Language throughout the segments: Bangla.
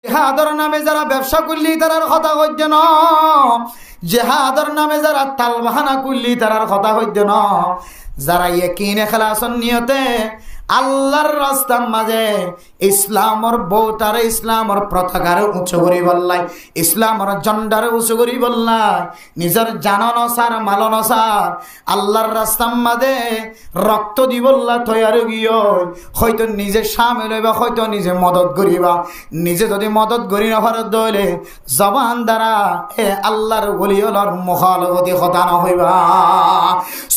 জিহাদের নামে যারা ব্যবসা করলি তারার কথা হইতে ন, জিহাদের নামে যারা তালবাহানা করলি তারার কথা হইতে ন, যারা ইয়াকিন ইখলাসন নিয়তে আল্লাহর রাস্তার মাঝে ইসলামর বউটারে ইসলামর পতাকারে উঁচু করি বললাই, ইসলামর জন্ডারে উঁচু করি বললাই, নিজের জানন সার মালন সার আল্লাহর রাস্তার মাঝে রক্ত দি বললা তৈয়ার গিয়ে হয়তো নিজে সামিল হইবা, হয়তো নিজে মদত করিবা। নিজে যদি মদত করি না ভারত দইলে জবান দ্বারা এ আল্লাহর ওলিয়লার মুখালগতি কথা না হইবা।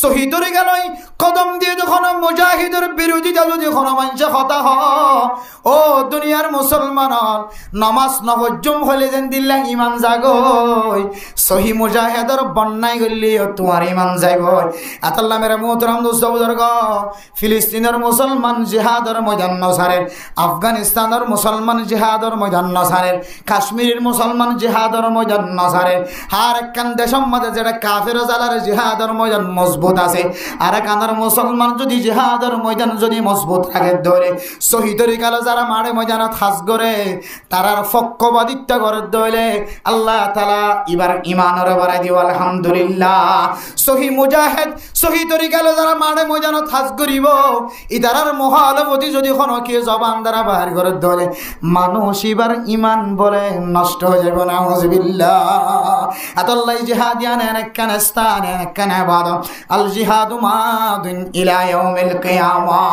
শহীদরে গেলই কদম দিয়ে যখন মুজাহিদের বিরোধিতা যদি কোনো মানুষে কথা হ, ও দুনিয়ার মুসলমান নমাজ নবজুম হলে যেন দিল্লা ইমান জাগই, সহি মুজাহিদের বন্যায় গলি তোমার ইমান যাইব। আতাল্লাহ মেরে মোহতরম দোস্ত বুজুর্গ, ফিলিস্তিনের মুসলমান জিহাদের ময়দান নসারের, আফগানিস্তানের মুসলমান জিহাদের ময়দান নসারের, কাশ্মীরের মুসলমান জিহাদের ময়দান নসারের, আর একখান দেশের মধ্যে যেটা কাফের জালার জিহাদের ময়দান মজবুত আছে, আর একখানের মুসলমান যদি জিহাদের ময়দান যদি মজবুত থাকে ধরে শহীদের কালো যারা মারে ময়দানত হাজ করে তারার পক্ষপাতিত্ব করে ধরে আল্লাহ তাআলা এবার ইমানের বাড়াই দিব। আলহামদুলিল্লাহ। সহি মুজাহিদ শহীদের কালো যারা মারে ময়দানত হাজ করিব ইদারার মহালবতী যদি কোনো কি জবান দ্বারা বাহির করে ধরে মানুষ এবার ইমান বলে নষ্ট হয়ে যাবে। নাউযুবিল্লাহ। আতাল্লাহ জিহাদিয়ান একখান স্থান একখান ইবাদত, আল জিহাদু মাদিন ইলা ইয়াউমিল কিয়ামা।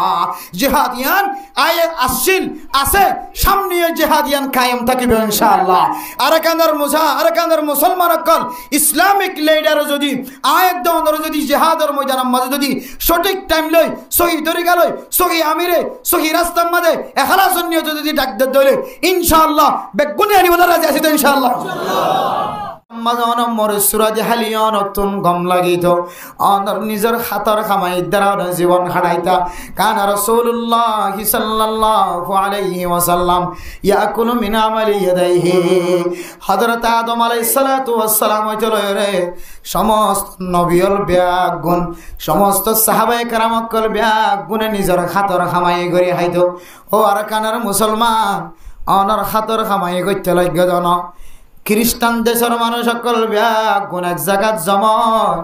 জিহাদিয়ান আয়ে আসিল আছে, সামনে জিহাদিয়ান কায়েম থাকিবে ইনশাআল্লাহ। আরাকানের মুসলমান অকল ইসলামিক লিডার যদি আয়ের দন্দর যদি জিহাদের ময়দানের মাঝে যদি সঠিক টাইম লই সহি তরিকা লই সহি আমিরে সহি রাস্তার মাঝে ইখলাসন নিয়ে যদি ডাক দলে ইনশাআল্লাহ বেগুনি আনি বলা রাজি আছে তো ইনশাআল্লাহ। নিজের হাতর খামাই দ্বারা জীবন হারাইতা। কান রাসূলুল্লাহ সাল্লাল্লাহু আলাইহি ওয়াসাল্লাম ইয়াকুলু মিন আমালি ইয়াদাইহি। হযরত আদম আলাইহিস সালাতু ওয়াস সালাম চলে সমস্ত নবীর ব্যাগ গুণ, সমস্ত সাহাবায়ে কেরামকল ব্যাগ গুণে নিজের হাতর খামাই করে হাইতো। ও আর কানার মুসলমান অনর হাতর খামাই করতে লাগে জন খ্রিস্টান দেশের মানুষ সকল ব্যাগ কোন এক জায়গাত জময়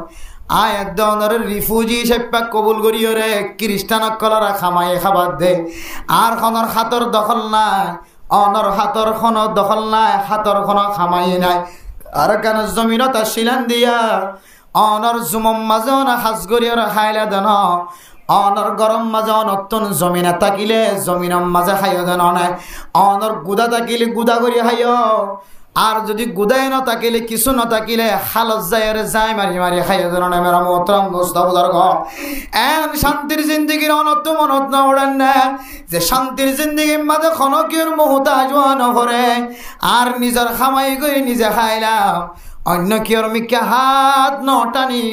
আয় একদম রিফিউজি হিসেবে কবুল করিও রে খ্রিস্টান সকলরা খামাই খাবার দে। আর খনর হাতর দখল নাই, অনর হাতর খন দখল নাই, হাতর খন খামাই নাই। আর কেন জমিনত শিলান দিয়া অনর জুমম মাঝে হাজ করিও খাইলে দেন, অনর গরম মাঝে অনতন জমিনে তাকিলে জমিনের মাঝে খাইও দেন নাই, অনর গুদা তাকিলে গুদা করি খাইও। আর যদি গুদাই না থাকিলে কিছু না থাকিলে হালত যাই মারি মারি খাই ধরনের মেরা মোহতরম দোস্ত বুজুর্গ। এন শান্তির জিন্দগির অনত মনত না ওড়েন না যে শান্তির জিন্দগির মাঝে খনকির মুহতাজ নভরে আর নিজের খামাই করে নিজে খাইলাম, অন্য কিয়র মিকে হাত ন টানি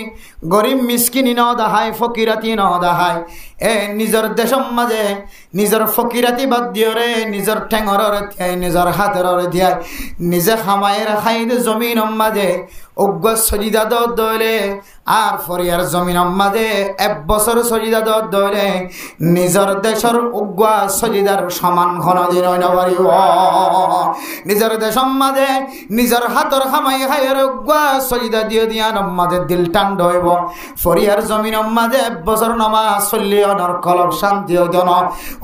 গরিব মিসকিনি ন দাহাই ফকিরাতি ন দাহাই। এ নিজের দেশের মাঝে নিজের ফকিরাতি বাদ দিও রে, নিজের ঠেঙর দিয়াই নিজের হাতের দিয়াই নিজে খামাইয়ের খাইদ জমিন মাঝে উগ্র সজিদা দলে আর ফরিয়ার জমিন মাঝে এক বছর সজিদা দলে নিজের দেশের উগ্র সজিদার সমান ঘন দিন পারিব। নিজের দেশের মাঝে নিজের হাতের খামাই খাইয়ের উগ্র সজিদা দিয়ে দিয়া মাঝে দিল টান্ড হইব। ফরিয়ার জমিন মাঝে এক বছর নামাজ চল্লি অনর কলব শান্তি হইতন।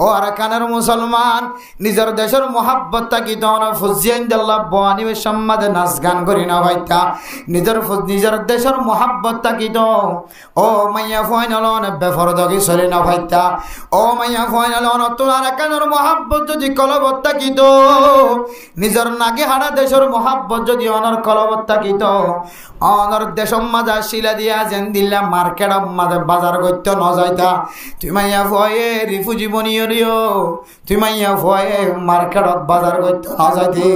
ও আর কানের মুসলমান নিজের দেশের মোহাব্বত তাকিত ফুজিয়ান দাল্লাহ বানিবে সম্মাদে নাচ গান করি না ভাইতা নিজের দেশের মোহাব্বত তাকিত। ও মাইয়া ফাইনালন বেফরদগি চলি না ভাইতা, ও মাইয়া ফাইনালন তোর কানের মোহাব্বত যদি কলবত তাকিত, নিজের নাকি হারা দেশের মোহাব্বত যদি অনর কলবত তাকিত, অনর দেশের মাঝে শিলা দিয়া যেন দিল্লা মার্কেট মাঝে বাজার করতে ন যাইতা। তুই মাইয়া ভয়ে রিফিউজি বনিও, তুই মাইয়া ভয়ে মার্কেটত বাজার করতে ন যাইতি।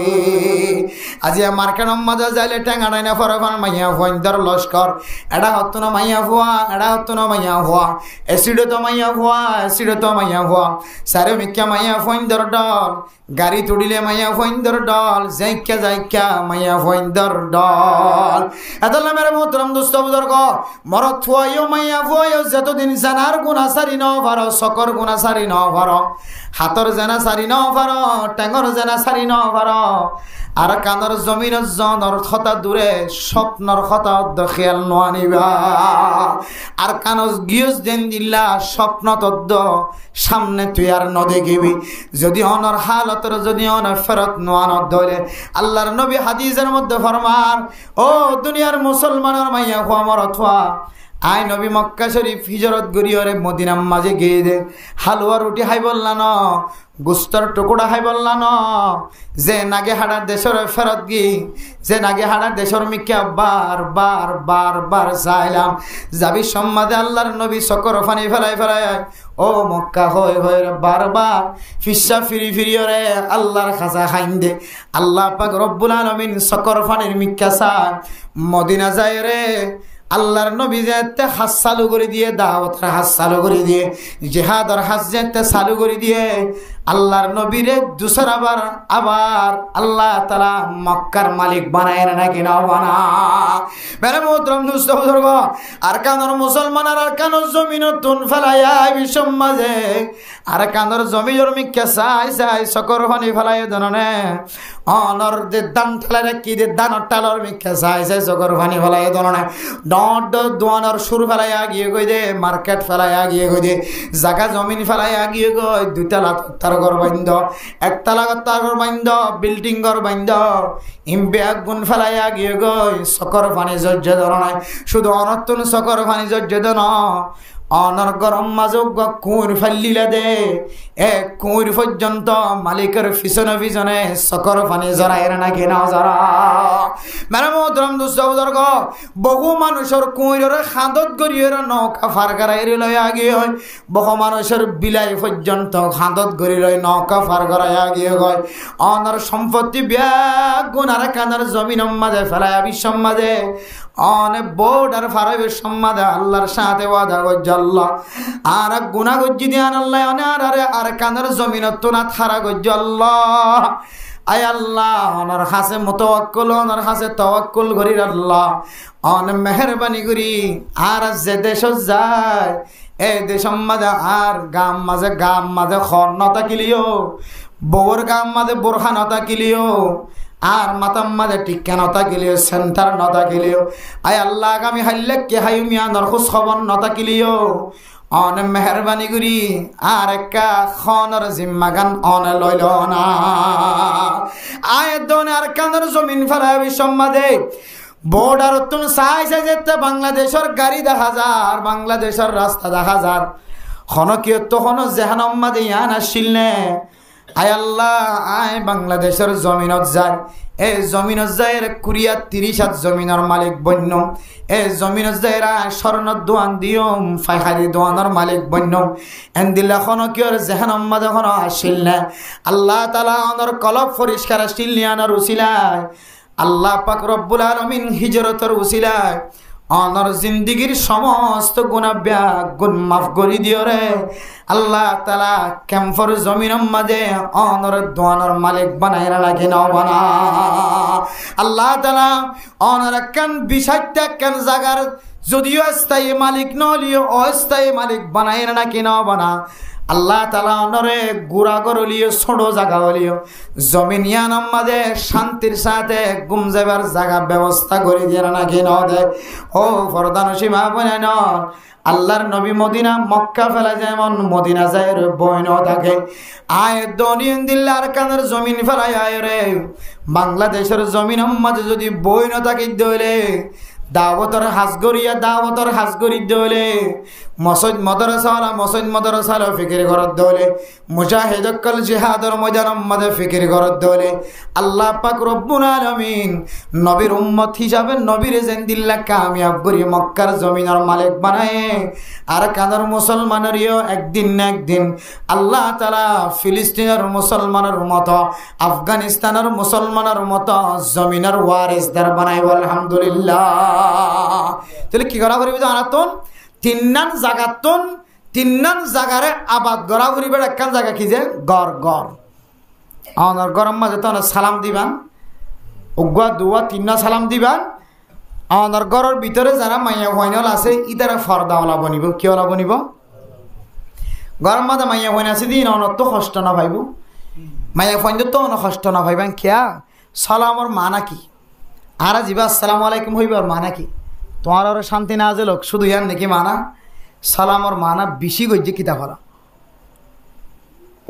আজি মার্কেটর মাঝে যাইলে টেঙা ডাইনা ফরফান মাইয়া ভয়ন্দর লস্কর। এটা হতো না মাইয়া ভুয়া, এটা হতো না মাইয়া ভুয়া, এসিডে তো মাইয়া ভুয়া, এসিডে তো মাইয়া ভুয়া। সারে মিক্কা মাইয়া ভয়ন্দর ডল, গাড়ি তুড়িলে মাইয়া ভয়ন্দর ডল, যাইক্যা মাইয়া ভয়ন্দর ডল। এতলা মেরে মোহতরম দোস্ত বুজুর্গ, মরত থুয়াইও মাইয়া ভুয়াইও যতদিন জানার গুণা সারি ন ভারো, সকর গুণা সারি ন ভারো পারো, হাতর জেনা সারি ন পারো, টেঙর জেনা সারি ন পারো, আর কানর জমিন জনর কথা দূরে স্বপ্নর কথা খেয়াল নানিবা, আর কানজ গিয়স দেন দিল্লা স্বপ্ন তদ্দ সামনে তুই আর নদেখিবি। যদি অনর হালতর যদি অনর ফেরত নোয়ানত ধরে আল্লাহর নবী হাদিসের মধ্যে ফরমান, ও দুনিয়ার মুসলমানের মাইয়া খোয়া মরথা আই নবী মক্কা শরীফ হিজরত গরিয়রে মদিনার মাঝে গিয়ে দে হালুয়া রুটি হাই বললা ন, গুস্তর টুকুরা হাই বললা ন, যে নাগে হাড়ার দেশের ফেরত গি, যে নাগে হাড়ার দেশের মিকা বার বার বার বার চাইলাম যাবি সম্মাদে আল্লাহর নবী সকর ফানি ফেলাই ফেলাই ও মক্কা হয়ে হয়ে বারবার ফিসা ফিরি ফিরিয়রে আল্লাহর খাসা খাইন দে। আল্লাহ পাক রব্বুল আলামিন সকর ফানির মিকা চায় মদিনা যায় রে, আল্লাহর নবী যেতে হাত চালু করে দিয়ে, দাওয়াতের হাত চালু করে দিয়ে, জিহাদের হাত যেতে চালু করে দিয়ে আল্লাহর নবীরে দুসর আবার আল্লাহ তাআলা মক্কার মালিক বানায় নাকি না বানা। মেরে মোহতরম দুস্থ বুজুর্গ, আর কানর মুসলমানের আর কানর জমিন তুন ফেলাইয়া বিশ্ব মাঝে, আর কানর জমির মিক্কা চাই চাই সকর ফানি ফেলাই দননে অনর যে দান ঠেলারে কি যে দানর টালর মিক্কা চাই চাই সকর ফানি ফেলাই দননে ডট দোয়ানোর সুর ফেলাইয়া গিয়ে গই দে, মার্কেট ফেলাইয়া গিয়ে গই দে, জায়গা জমিন ফেলাইয়া গিয়ে গই, দুইতলা তার ঘর বাইন্দ, একতলা তার ঘর বাইন্দ, বিল্ডিং ঘর বাইন্দ, ইম্বে আগুন ফেলাইয়া গিয়ে গই সকর পানি জর্জে ধরনায়, শুধু অনর্তন সকর পানি জর্জে ধর অনর গরম মাজক কুঁর ফাল্লিলা দে, এক কুঁর পর্যন্ত মালিকের পিছনে পিছনে সকর পানি জড়ায় নাকি না জড়া। মানে মোহতরম দুস্থ বুজুর্গ, বহু মানুষের কুঁড়ের খাদত গড়িয়ে নৌকা ফার করাই লইয়া গিয়ে হয়, বহু মানুষের বিলাই পর্যন্ত খাদত গড়ি লই নৌকা ফার করাইয়া গিয়ে হয়, অনর সম্পত্তি ব্যাগ গুনার কানার জমিন মাঝে ফেলাইয়া বিশ্ব মাঝে অনেক বোর্ডার ফারাইবের সম্মাদে আল্লাহর সাথে ওয়াদা গজ্জাল্লাহ, আর গুনা গজ্জি দিয়ে আল্লাহ আর কানার জমিন তো না থারা গজ্জাল্লাহ। আয় আল্লাহ ওনার হাসে মুতাওয়াক্কুল, ওনার হাসে তাওয়াক্কুল করির আল্লাহ অন মেহরবানি করি, আর যে দেশ যায় এই দেশ মাঝে আর গাম মাঝে খন নতা কিলিও, বউর গাম মাঝে বোরখা নতা কিলিও, আর মাতাম মাঝে টিকা নতা কিলিও, সেন্টার নতা কিলিও। আয় আল্লাহ আগামী হাইলে কে হাই মিয়া নরখুশ খবর নতা কিলিও অন মেহরবানি করি, আর একা খনর জিম্মাগান অন লইল না। আয় দোনে আর কানর জমিন ফেলায় বিসম্মাদে বর্ডার তুমি চাইছে যেতে বাংলাদেশের গাড়ি দেখা যার, বাংলাদেশের রাস্তা দেখা যার, খনকিয় তখন জেহানম্মাদে ইয়ান আসছিল নে। আয় আল্লাহ আয় বাংলাদেশের জমিনত যায়, এই জমিনত যায় কুড়িয়া 30 জমিনের মালিক বন্য, এই জমিনত যায় স্বর্ণ দোয়ান দিয়ম ফাইহারি দোয়ানোর মালিক বন্য, এন্দিল্লা খনকিয়র জেহানম্মাদ এখন আসছিল না। আল্লাহ তাআলা অনর কলব পরিষ্কার আসছিল নিয়ানোর উসিলায়, আল্লাহ পাক রব্বুল আলামিন হিজরতের উসিলায় অনর জিন্দিগির সমস্ত গুনাহ ব্যাগ গুণ মাফ করে দিও রে আল্লাহ তাআলা। ক্যাম্পর জমিনের মাঝে অনর দোয়ানোর মালিক বানায় রাখি না বানা আল্লাহ তাআলা। অনর কান বিষাইতে কান জাগার যদিও স্থায়ী মালিক নলিও অস্থায়ী মালিক বানায় রাখি না বানা আল্লাহ তাআলা অনরে গুড়া গরলিও ছোট জায়গা হলিও জমিনিয়ান আমাদে শান্তির সাথে ঘুম যাবার জায়গা ব্যবস্থা করে দিয়ে নাকি ন দেয়। ও ফরদানসী মা বোনে ন আল্লাহর নবী মদিনা মক্কা ফেলা যেমন মদিনা যায় রে বইন থাকে, আয় দনিয়ন দিল্লার কানের জমিন ফেলাই আয় রে বাংলাদেশের জমিন মাঝে যদি বইন থাকে দইলে দাওয়াতর হাজগরি দলে মসজিদ মাদ্রাসা ফিকির ঘরত দলে মুজাহিদকল জিহাদর ময়দান মাঝে ফিকির ঘরত দলে আল্লাহ পাক রব্বুল আলামিন নবীর উম্মত হিসাবে নবীর জিন্দিল্লাহ কামিয়াব করি মক্কার জমিনের মালিক বানায়। আর কানার মুসলমানেরও একদিন না একদিন আল্লাহ তাআলা ফিলিস্তিনের মুসলমানের মতো আফগানিস্তানের মুসলমানের মতো জমিনের ওয়ারিসদার বানাইব আলহামদুলিল্লাহ। তাহলে কি করা করিবি জানাতন তিননান জাগারে আবাদ গড়া করিবে একখান জায়গা কি যে গড় আমার গরম মাঝে তো সালাম দিবান উগুয়া দুয়া তিননা সালাম দিবান। আমার ঘরের ভিতরে যারা মাইয়া হইনল আছে ইতারা ফর্দাওয়ালা বনিব, কি ওলা বনিব গরম মাঝে মাইয়া হইন আছে দিন অনত কষ্ট না ভাইব মাইয়া ফোন তো অন কষ্ট না ভাইবেন খেয়া সালামর মানা কি আর জিবা আসসালামু আলাইকুম হইবার মানা কি তোমার আর শান্তি না লোক শুধু ইয়ার নাকি মানা সালামর মানা বেশি গজ্জে কিতাব হলা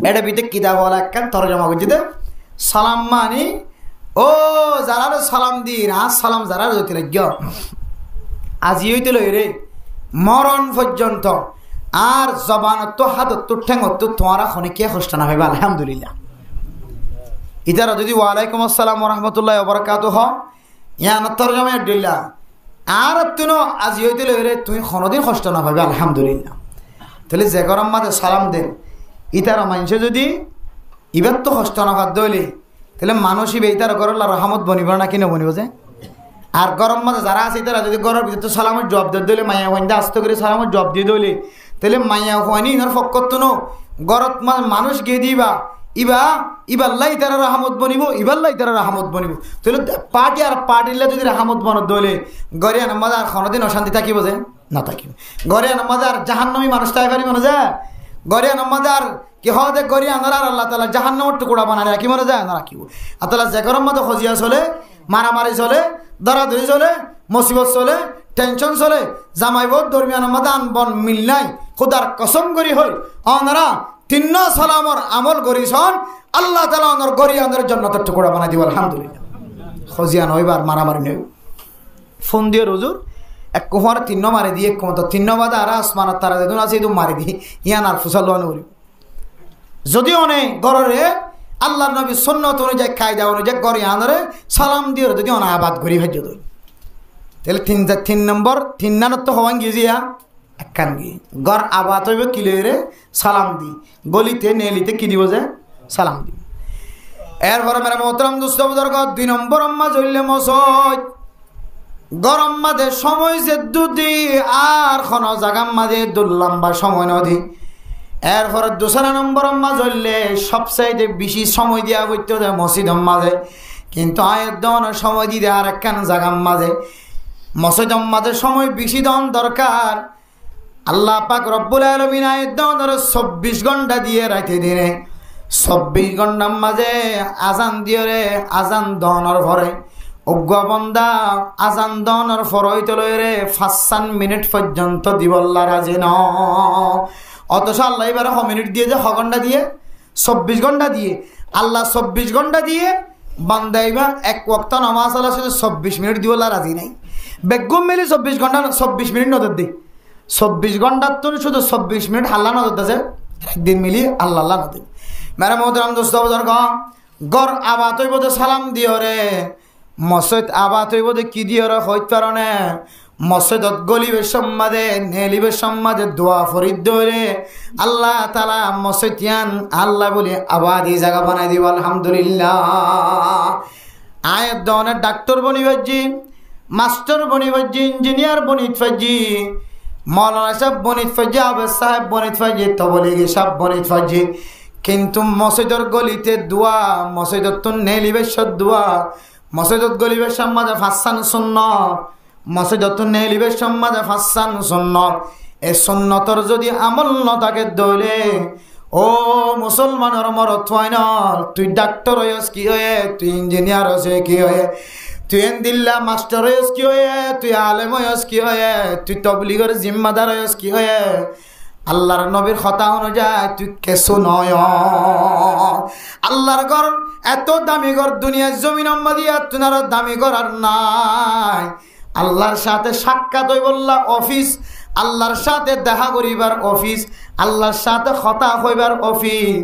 এটা বিতে কিতাব হলা একখান তরজমা গজ্জিতে সালাম মানি ও যারা সালাম দিন আর সালাম যারা যদি লাগ আজি হইতে লই রে মরণ পর্যন্ত আর জবানত হাতত ঠেঙত তোমারা খনিকে কষ্ট না ভাইবা আলহামদুলিল্লাহ ইতারা যদি ওয়ালাইকুম আসসালাম ওয়া রাহমাতুল্লাহি ওয়া বারাকাতুহু ইয়ানা তরজমা দিল্লা আর তুনো আজি হইতে লই রে তুই কোনদিন কষ্ট না ভাইবা আলহামদুলিল্লাহ তাহলে যে গরম মাঝে সালাম দেন ইতারা মানুষে যদি ইবার তো কষ্ট না ভাত দইলে তাহলে মানুষই ইতার গরল রহমত বনিব না কিনে বনিব যে আর গরম মাঝে যারা আছে তারা যদি গরমের ভিতরে তো সালামের জবাব দিয়ে দিলে মাইয়া হইন আস্তে করে সালামের জবাব দিয়ে দিলে তাহলে মাইয়া হয়নি ইনার ফকত নো গরত মানুষ গিয়ে দিবা ইবাল্লাই তারা রহমত বনিব ইবাল্লাই তারা রহমত বনিব তাহলে পার্টি আর পার্টিলে যদি রহমত বনত দইলে গরিয়া নামাজ আর কোনোদিন অশান্তি থাকিব যে না থাকিব গরিয়া নামাজ আর জাহান্নামী মানুষ তাই পারি মনে যায় গরিয়া নামাজ আর কি হতে গরিয়া আনার আল্লাহ তাআলা জাহান্নামের টুকরা বানায় রাখি মনে যায় না রাখিব আল্লাহ যে গরম মাঝে খজিয়া চলে মারামারি চলে দরাদরি চলে মুসিবত চলে টেনশন চলে জামাই বোধ দরমিয়ান মাদান বন মিল নাই খুদার কসম করি হই অনারা তিন্ন সালামর আমল করিছন আল্লাহ তাআলা অনর গরি অনর জান্নাতের টুকরা বানাই দিব আলহামদুলিল্লাহ খজিয়া নইবার মারামারি নই ফোন দিয়ে রুজুর এক কোহর তিন্ন মারি দিয়ে কত তিন্ন বাদা আর আসমানত তারা যেদিন আছে এদু মারি দি ইয়ান আর ফুসাল করি যদি অনেক গররে আল্লাহর নবী সুন্নাত অনুযায়ী কায়দা অনুযায়ী গরি আনরে সালাম দিয়ে যদি অনা আবাদ করি ভাজ্য দই তাহলে তিন নম্বর তিন নানত তো হওয়ান গিয়েছিয়া একখান গিয়ে গড় আবাদ হইব কিলেরে সালাম দি গলিতে নেলিতে কি দিব যে সালাম দিব এরপরে মেরা মোহতারাম দোস্ত বুজুর্গ 2 নম্বর আম্মা জইলে মসজিদ গরম মাঝে সময় যে দুদি আর কোনো জায়গার মাঝে দুর্লম্বা সময় নদী এরপরে 2 নম্বর আম্মা জইলে সবচাইতে বেশি সময় দিয়া বইতে মসজিদের মাঝে কিন্তু আয়ের দন সময় দিতে আর একখান জায়গার মাঝে মসজিদের মাঝে সময় বেশি দন দরকার আল্লাহ পাক রব্বুল আলামিন আয়ের দন 24 ঘন্টা দিয়ে রাইতে দিনে 24 ঘন্টার মাঝে আজান দিয়ে রে আজান দনের ভরে অজ্ঞ বন্দা আজান দনের ফরইতে লই রে 5 মিনিট পর্যন্ত দিবল্লা রাজি ন অথচ আল্লাহ এবার মিনিট দিয়ে যে ঘন্টা দিয়ে 24 ঘন্টা দিয়ে আল্লাহ 24 ঘন্টা দিয়ে বান্দাইবা এক ওয়াক্ত নামাজ আল্লাহ শুধু 24 মিনিট দিবল্লা রাজি নাই বেগম মিলি 24 ঘন্টা 24 মিনিট নজর দি 24 ঘন্টার তো শুধু 24 মিনিট আল্লাহ নজর দেছে একদিন মিলি আল্লাহ আল্লাহ নজর মেরা মোহতারাম দোস্ত বুজুর্গ গর আবাত হইব যে সালাম দিও রে মসজিদ আবাত হইব যে কি দিও রে হইত পারনে মসজিদত গলিবে সম্মাদে নেলিবে সম্মাদে দোয়া ফরিদ দরে আল্লাহ তাআলা মসজিদিয়ান আল্লাহ বলে আবাদি জায়গা বানাই দিব আলহামদুলিল্লাহ আয়াত দনে ডাক্তার বনিবাজি মাস্টার বনিবাজি ইঞ্জিনিয়ার বনিত ফাজি মৌলানা সাহেব বনিত ফাজি আবে সাহেব বনিত ফাজি তবলিগি সাহেব বনিত ফাজি কিন্তু মসজিদের গলিতে দোয়া মসজিদত তো নেলিবে দোয়া মসজিদত গলিবে সম্মাদে ফাসান সুন্নাত মসজিদত নেলিবে সম্মাদে ফাসান সুন্নাত এই সুন্নতর যদি আমল ন থাকে দলে ও মুসলমানের মরত হয় না তুই ডাক্তার হইস কি হয়ে তুই ইঞ্জিনিয়ার হইস কি হয়ে তুই এন্দিল্লা মাস্টার হইস কি হয়ে তুই আলেম হইস কি হয়ে তুই তবলিগের জিম্মাদার হইস কি হয়ে আল্লাহর নবীর কথা অনুযায়ী তুই কেসু নয় আল্লাহর ঘর এত দামি ঘর দুনিয়ার জমিন দিয়া তোমার দামি ঘর আর নাই আল্লাহর সাথে সাক্ষাৎ হই বললা অফিস আল্লাহর সাথে দেখা করিবার অফিস আল্লাহর সাথে কথা হইবার অফিস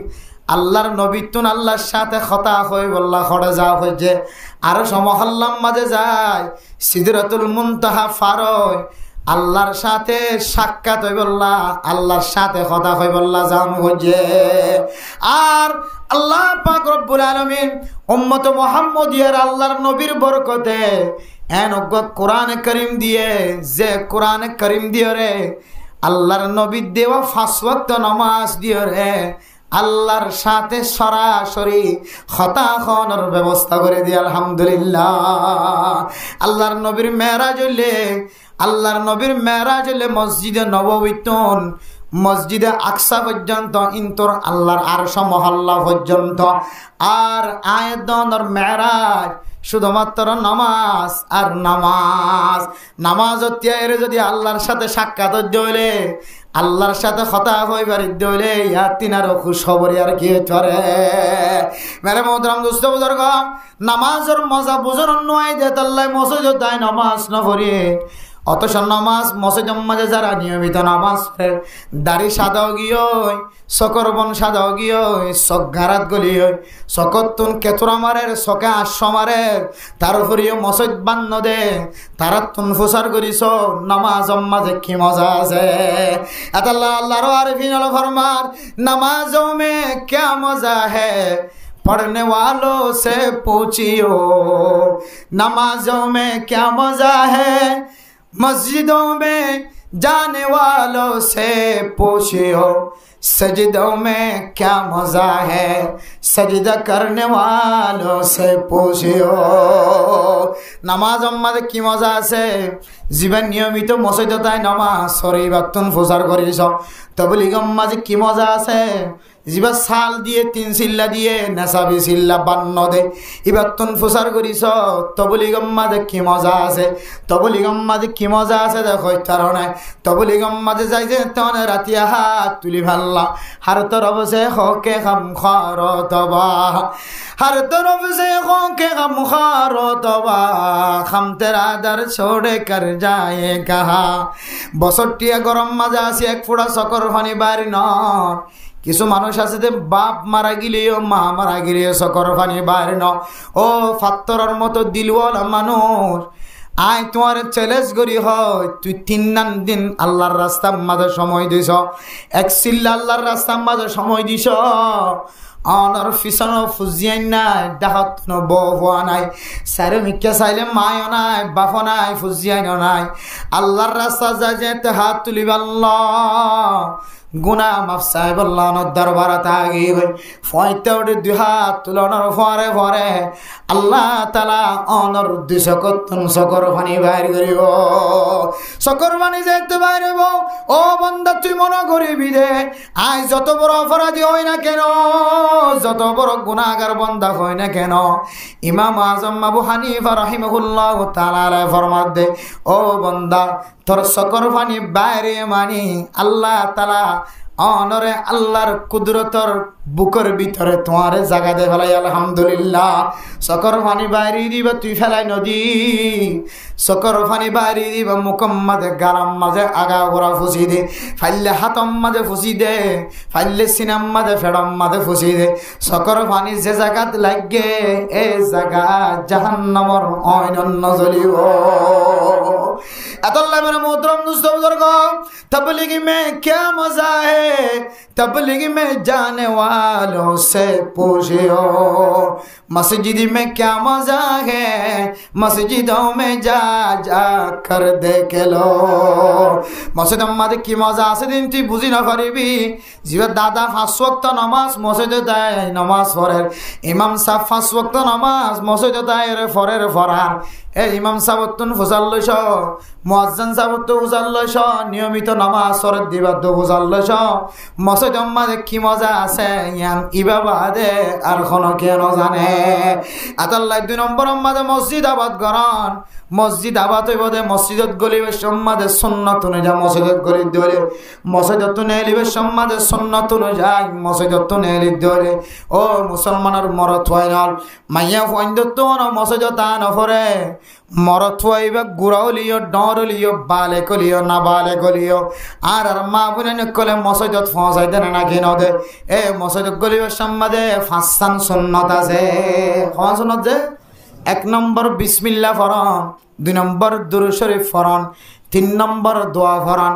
আল্লাহর নবী তুন আল্লাহর সাথে কথা হই বললা খড়ে যাও হইছে আর সমহল্লাম মাঝে যায় সিদরাতুল মুনতাহা ফারয় আল্লাহর সাথে সাক্ষাৎ হই বললা আল্লাহর সাথে কথা হই বললা জাম হইছে আর আল্লাহ পাক রব্বুল আলামিন উম্মত মুহাম্মদিয়ার আল্লাহর নবীর বরকতে এনজ্ঞ কোরআনে কারীম দিয়ে যে কোরআনে কারীম দিয়ে রে আল্লাহর নবীর দেওয়া 5 ওয়াক্ত নামাজ দিয়ে রে আল্লাহর সাথে সরাসরি কথা কওয়ার ব্যবস্থা করে দিয়ে আলহামদুলিল্লাহ আল্লাহর নবীর মেরাজ হইলে মসজিদে নববীতন মসজিদে আকসা পর্যন্ত ইন্তর আল্লাহর আরশ মহল্লা পর্যন্ত। আর আয়াতর মেরাজ শুধুমাত্র নামাজ আর নামাজ। নামাজ এর যদি আল্লাহর সাথে সাক্ষাৎ হইলে, আল্লাহর সাথে কথা হইবার হইলে ইয়ার তিনারও খুশ খবর আর কি চরে। মেরে মোহতরম দুস্থ বুজুর্গ, নামাজের মজা বুঝার নয় যে তাল্লাই মসজিদ তাই নামাজ না পড়ে। অথচ নামাজ মসজিদের মাঝে যারা নিয়মিত নামাজ পড়ে, দাড়ি সাদাও গিয়ে চকর বন সাদাও গিয়ে চক গারাত গলি চকতুন কেতুরা মারে চকে আশ্ব মারে, তার উপরেও মসজিদ বান্ন দে তারা তুন ফুসার করিস নামাজ মাঝে কি মজা আছে। আল্লাহ আল্লাহর আরিফিন আল ফরমার নামাজों में क्या मजा है पढ़ने वालों से पूछियो, नमाजों में क्या मजा है मस्जिदों में जाने वालों से पूछियो, सजदों में क्या मजा है सजदा करने वालों से पूछियो। নামাজ আমাদের কি মজা আছে, জীবন নিয়মিত মসজিদে তাই নামাজ সরি বাতুন ফুসার করিস। তবলিগম মাঝে কি মজা আছে, জিবা সাল দিয়ে 3 সিল্লা দিয়ে নেশাবি সিল্লা 52 দে এবার তুন ফুসার করিস। তবলিগম মাঝে কি মজা আছে, তবলিগম মাঝে কি মজা আছে দেখো কারণে। তবলিগম মাঝে যাই যে তখন রাতিয়া হাত তুলি ভাল্লা হার তরফ সে হকে খাম খারতবা, हर तरफ से खो के गम खारतबा, हम तेरा दर छोड़े कर जाए कहा। বছরটিয়া গরম মাজা আছে এক ফোঁটা চকর পানি বাড়ি নয়। কিছু মানুষ আছে যে বাপ মারা গেলেও মা মারা গেলেও চকর পানি বাড়ি ন। ও ফাত্তরের মতো দিলওয়ালা মানুষ, আয় তোমার চ্যালেঞ্জ করি হয় তুই 3 দিন আল্লাহর রাস্তার মাঝে সময় দিছ, এক সিল্লা আল্লাহর রাস্তার মাঝে সময় দিছ। অনর ফিসন ফুজিয়াই নাই, ডাহত বহা নাই, সারে মিক্কা চাইলে মায়ও নাই বাপ নাই ফুজিয়াই নাই। আল্লাহর রাস্তা যায় যেতে হাত তুলিব আল্লাহ গুনা মাফ সাহেব আল্লাহর দরবার তাগি হই ফয়তে উঠে 2 হাত তুলনার ফরে ফরে আল্লাহ তাআলা অনর উদ্দেশ্য করতুন সকর পানি বাইর করিব। সকর পানি যেতে বাইরব। ও বান্দা তুই মনে করিবি রে, আজ যত বড় অপরাধী হই না কেন, যত বড় গুনাহগার বান্দা হই না কেন, ইমাম আজম আবু হানিফা রাহিমাহুল্লাহ তাআলা ফরমান দে, ও বান্দা তোর সকর পানি বাইরে মানি আল্লাহ তাআলা অনরে আল্লাহর কুদরতর বুকের ভিতরে তোমার জায়গা দে ফেলাই। আলহামদুলিল্লাহ। সকর পানি বাইরে দিবা তুই ফেলাই নদী, সকর পানি বাইরে দিবা মুখম মাঝে গালাম মাঝে আগা গোড়া ফুসি দে, ফাইলে হাতম মাঝে ফুসি দে, ফাইলে সিনাম মাঝে ফেড়ম মাঝে ফুসি দে। সকর পানি যে জায়গাত লাগে এ জায়গা জাহান্নামর অনন্য জ্বলিব। अतल्ला मेरा मोहतरम दोस्तों बुजुर्गो, तबलीगी में क्या मजा है, तबलीगी में जाने वालों से पूछियो, मस्जिद में क्या मजा है मस्जिदों में जा जा कर देख लो। मस्जिद मध्य की मजा আছে দিন তুই বুঝি না পারিবি। জীবের দাদা 5 ওয়াক্ত নামাজ মসজিদে দেয় নামাজ পড়ে, ইমাম সাহেব 5 ওয়াক্ত নামাজ মসজিদে দেয় ফরের ফরার। এ ইমাম সাহেব তুন ফুজাল লইছ, মুয়াজ্জিন সাহেব তো ফুজাল লইছ, নিয়মিত নামাজ পড়ে দিবা তো ফুজাল লইছ। মসজিদ মাঝে কি মজা আছে ইয়ান ইবাবাদে আর কোন কেন জানে। আতাল্লাহ 2 নম্বর মাঝে মসজিদ আবাদ করান। মসজিদ আবাদ হইব দে মসজিদত গলিবে সম্মাদে সুন্নাত অনুযায়ী মসজিদত গলি ধরে, মসজিদত নেলিবে সম্মাদে সুন্নাত অনুযায়ী মসজিদত নেলি ধরে। ও মুসলমানের মরত হইনাল মাইয়া ফইন্দত ন মসজিদত আন ফরে মরত হইবা গুড়াউলিও ডরলিও বালে কলিও না বালে কলিও আর আর মা বুনে নকলে মসজিদত পৌঁছাই দেন না কেন দে। এ মসজিদত গলিবে সম্মাদে 5 সুন্নাত আছে। কোন সুন্নাত যে 1 নম্বর বিসমিল্লাহ ফরন, 2 নম্বর দুরূদ শরীফ ফরন, 3 নম্বর দোয়া ফরন,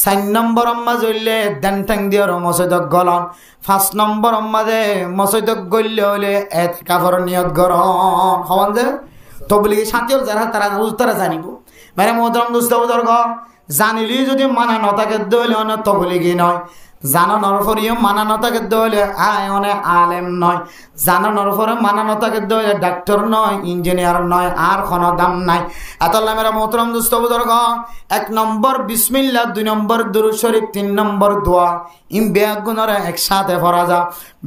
4 নম্বর আম্মা জইলে দেন ঠ্যাং দিওর মসজিদত গলন, 5 নম্বর আম্মা দে মসজিদত গইলে হইলে ইতিকাফর নিয়ত গরন। হওয়ান যে তবলিগি সাথীও যারা তারা জানিব। মেরে মোহতরম দোস্ত বুজুর্গ, জানিলি যদি মানা নথাকে দইলে তবলিগি নয়। জানানোর পরেও মানানো থাকে দলে আয় অনেক আলেম নয়, জানানোর পরে মানানো থাকে দলে ডাক্তার নয়, ইঞ্জিনিয়ার নয়, আর কোনো দাম নাই। এতলা মেরা মোহতরম দুস্থ বুজুর্গ, 1 নম্বর বিসমিল্লাহ, 2 নম্বর দুরূদ শরীফ, 3 নম্বর দোয়া, ইম বেগুনরে একসাথে পড়া যা।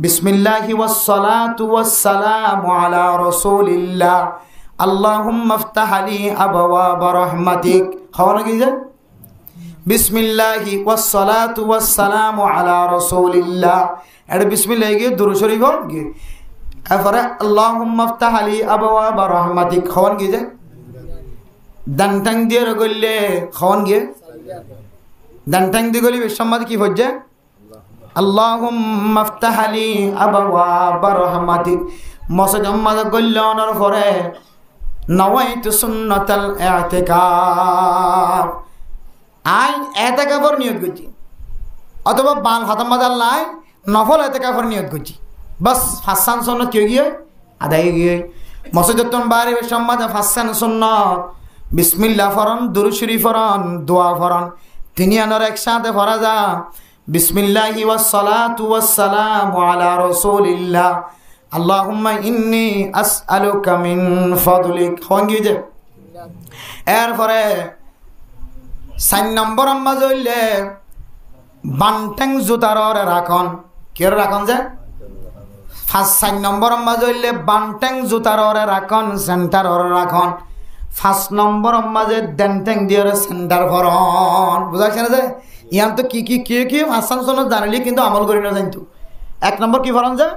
বিসমিল্লাহি ওয়াস সালাতু ওয়াস সালামু আলা রাসূলিল্লাহ, আল্লাহুম্মা ইফতাহ লি আবওয়াব রাহমাতিক। খাওয়ানো কি যায় বিসমিল্লাহি ওয়াস সালাতু ওয়াস সালামু আলা রাসূলিল্লাহ, এটা বিসমিল্লাহ গিয়ে দুরূদ শরীফ গিয়ে এরপরে আল্লাহুম্মা ইফতাহ লি আবওয়াব রাহমাতিক। খাওয়ান কি যায় দানটাং দিয়ে গইলে খাওয়ান গিয়ে দানটাং দিয়ে গলি বিসম্মাদ কি হচ্ছে আল্লাহুম্মা ইফতাহ লি আবওয়াব রাহমাতিক। মসজিদ আম্মাদ গল্লানোর পরে নওয়াইতু সুন্নাতাল ইতিকাফ, আই এতেকাফর নিয়ত করছি, অথবা বাল খতম আল্লাহ নফল এতেকাফর নিয়ত করছি, বাস ফাসান সুন্নত কি গিয়ে আদায় গিয়ে মসজিদত বাড়ি সম্মাদ ফাসান সুন্নত বিসমিল্লাহ ফরন, দুরূদ শরীফ ফরন, দোয়া ফরন, তিনি আনার একসাথে ফরা যা। বিসমিল্লাহি ওয়াস সালাতু ওয়াস সালামু আলা রাসূলিল্লাহ, আল্লাহুম্মা ইন্নী আসআলুকা মিন ফাদলিক। হঙ্গি যে এরপরে 4 নম্বর আম্মা জইলে বানটেং জুতার রাখন, কে রাখন যে 4 নম্বর আম্মা জইলে বানটেং জুতার রাখন, সেন্টার রাখন। 5 নম্বর আম্মা যে দেনটেং দিয়ে সেন্টার ভরণ, বুঝাইছে না যে ইয়ান তো কি কি কি কি হাসান সনদ জানিলি কিন্তু আমল করি না জানতো। 1 নম্বর কি ভরণ যে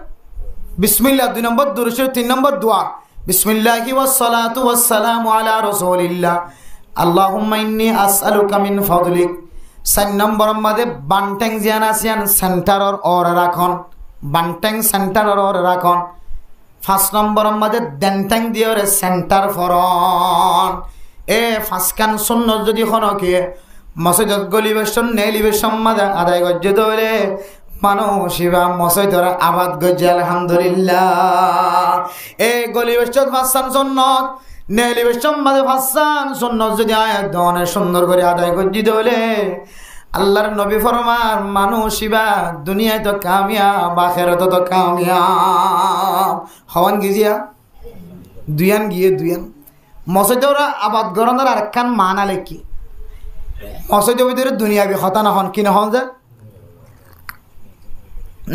বিসমিল্লাহ, 2 নম্বর দুরূদ শরীফ, 3 নম্বর দোয়া। বিসমিল্লাহি ওয়াস সালাতু ওয়াস সালামু আলা রাসূলিল্লাহ, আল্লাহুম্মা ইন্নী আসআলুকা মিন ফাদলিক। 4 নম্বর মধ্যে বানটেং জিয়ান আসিয়ান সেন্টারর ওর রাখন, বানটেং সেন্টারর ওর রাখন। 5 নম্বর মধ্যে দেনটেং দিয়ে সেন্টার ফরন। 5 কান সুন্নত যদি খনকে মসজিদত গলিবেশন নেলিবেশন মাদা আদায় গজ্জে ধরে মানুষ ইবা মসজিদর আবাদ গজ্জে আলহামদুলিল্লাহ। গলিবেশন ফাসান সুন্নত নেলিবেশন মাদে ফাসান সুন্নত যদি আয়াত দনে সুন্দর করে আদায় গজ্জে ধরে আল্লাহর নবী ফরমান মানুষ ইবা দুনিয়ায় তো কামিয়াব, আখিরাত তো কামিয়াব। হওয়ান গিজিয়া দুয়ান গিয়ে দুয়ান মসজিদর আবাদ গরনের আরেকখান মানা লেখি মসজিদের ভিতরে দুনিয়াবি হতা না হন কি না হন যে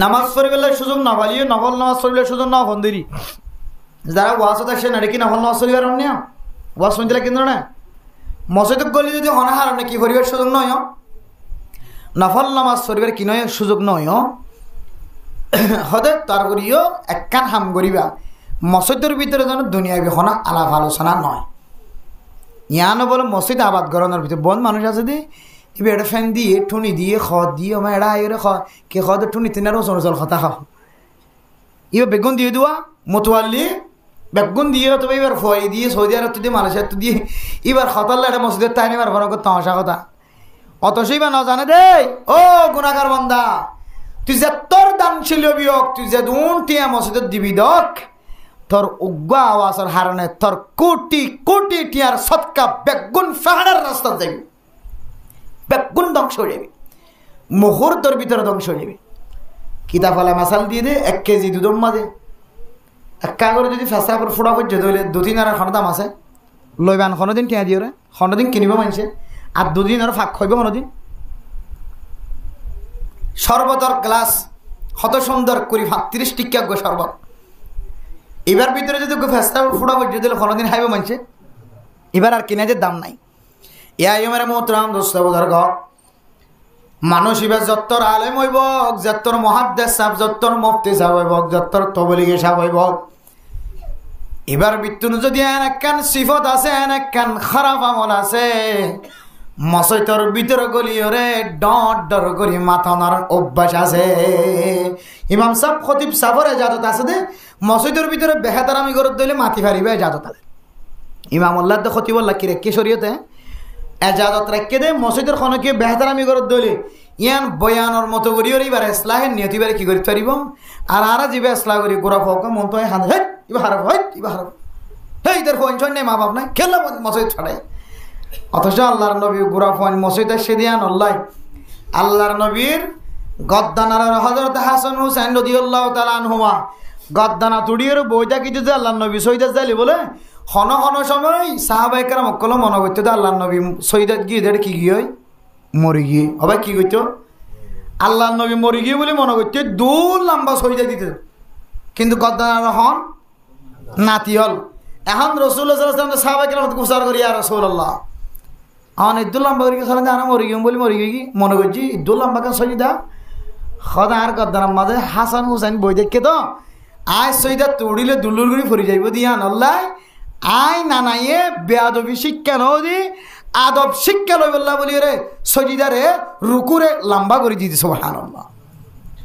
নামাজ পড়িবেলার সুযোগ না পালিও, নফল নামাজ পড়িলে সুযোগ না বন্দিরি যারা ওয়াজত আসে না কি নফল নামাজ পড়িবার না ওয়াজ শুনতে কিন্তু না মসজিদ গলি যদি হনাহার না কি পরিবার সুযোগ নয়, নফল নামাজ পড়িবার কি নয় সুযোগ নয় হদে তার করিও একখান হাম করিবা মসজিদের ভিতরে যেন দুনিয়াবি হনা আলাপ আলোচনা নয়। ইয়ানো বলে মসজিদ আবাদ গরনের ভিতরে বন মানুষ আছে দি এবার এটা ফ্যান দিয়ে ঠুনি দিয়ে খদ দিয়ে আমার এটা আইরে কে খদ ঠুনি তিনারও চলচল কথা খাও এবার বেগুন দিয়ে দেওয়া মতুয়াল্লি বেগুন দিয়ে তবে এবার ফয় দিয়ে সৌদি আরব দিয়ে মালয়েশিয়া দিয়ে এবার খতাল্লা এটা মসজিদের তাই এবার ঘর তামাশা কথা অথচ এবার না জানে দে ও গুণাগার বান্দা তুই যে তোর দানশীল বিয়োগ তুই যে দুন টিয়া মসজিদের দিবি দক তোর উগ্র আওয়াজের হারণে তোর কোটি কোটি টিয়ার সৎকা বেগুন ফাহাড়ার রাস্তা যাবি, বেগুন ধ্বংস হয়ে যাবি, মুহূর্তের ভিতরে ধ্বংস হয়ে যাবি। কিতাবওয়ালা মাসাল দিয়ে দে 1 কেজি দুধের মাঝে 1 কাগরে যদি ফেসা করে ফোড়া করছে ধরলে 2-3 আর খনো দাম আছে লইবান কোনোদিন কিনা দিও রে কোনোদিন কিনিব মানুষে আর 2 দিন আর ফাঁক খাইব কোনোদিন। শরবতর গ্লাস কত সুন্দর করি 30 টিকা গো শরবত এবার ভিতরে যদি ফেসা ফোড়া করছে দিলে কোনোদিন খাইব মানুষে এবার আর কিনা যে দাম নাই। ইয়াই আমার মোহতরাম দোস্ত বুঝার ঘর মানুষ এবার যত্তর আলেম হইব, যত্তর মহাদ্দেশ সাহেব, যত্তর মুফতি সাহেব হইব, যত্তর তবলিগি সাহেব হইব, এবার মৃত্যুর যদি একখান সিফত আছে একখান খারাপ আমল আছে মসজিদের ভিতরে গলিয়রে ডট ডর করি মাথানোর অভ্যাস আছে। ইমাম সাহেব খতিব সাহেবের এজাজত আছে দে মসজিদের ভিতরে বেহাতারামি করে দিলে মাটি ফারিবে এজাজত আছে। ইমাম আল্লাহ তো খতিবুল্লাহ কি রেখে শরীয়তে এজাজত রেখে দে মসজিদের খনকে বেহাতারামি করে দিলে ইয়ান বয়ানোর মতো করি এবার ইসলাহের নিয়ত এবারে কি করতে পারিব আর আর যাবে ইসলাহ করি গোড়া ফোক মন তো হাত হে এবার হারাব হয় এবার হারাব হে ইদের ফোন নেই মা বাপ নাই খেলা মসজিদ ছাড়াই। অথচ আল্লাহর নবী গোড়া ফোন মসজিদে সে দিয়ান আল্লাহ আল্লাহর নবীর গদ্দানার হযরত হাসান হুসাইন রাদিয়াল্লাহু তাআলা আনহুমা গদ্দানা তুড়িয়ের বইটা কিছু যে আল্লাহর নবী শহীদ যাইলে বলে হন হন সময় সাহাবায়ে কেরাম কল মনে করতে তো আল্লাহর নবী শহীদ গিয়ে দেড় কি গিয়ে মরে গিয়ে হবে কি করতো আল্লাহর নবী মরে গিয়ে বলে মনে করতে দূর লম্বা শহীদ দিতে কিন্তু গদ্দানার হন নাতি হল এখন রাসূলুল্লাহ সাল্লাল্লাহু আলাইহি ওয়াসাল্লাম সাহাবায়ে কেরাম কুফার করি ইয়া রাসূলুল্লাহ আন ইদুল লম্বা করি সালাম জানা মরে গিয়ে বলে মরে গিয়ে মনে করছি ইদুল লম্বা কেন শহীদ খদা আর গদ্দানার মাঝে হাসান হুসাইন বই দেখে তো আয় সইদা তুড়িলে দুলুর গুড়ি ফরি যাইব দিয়ান আল্লাহ আয় নানাইয়ে বেয়াদবি শিক্ষা নও দি আদব শিক্ষা লই বললা বলি রে সজিদারে রুকুরে লম্বা করে দিতে সুবহানাল্লাহ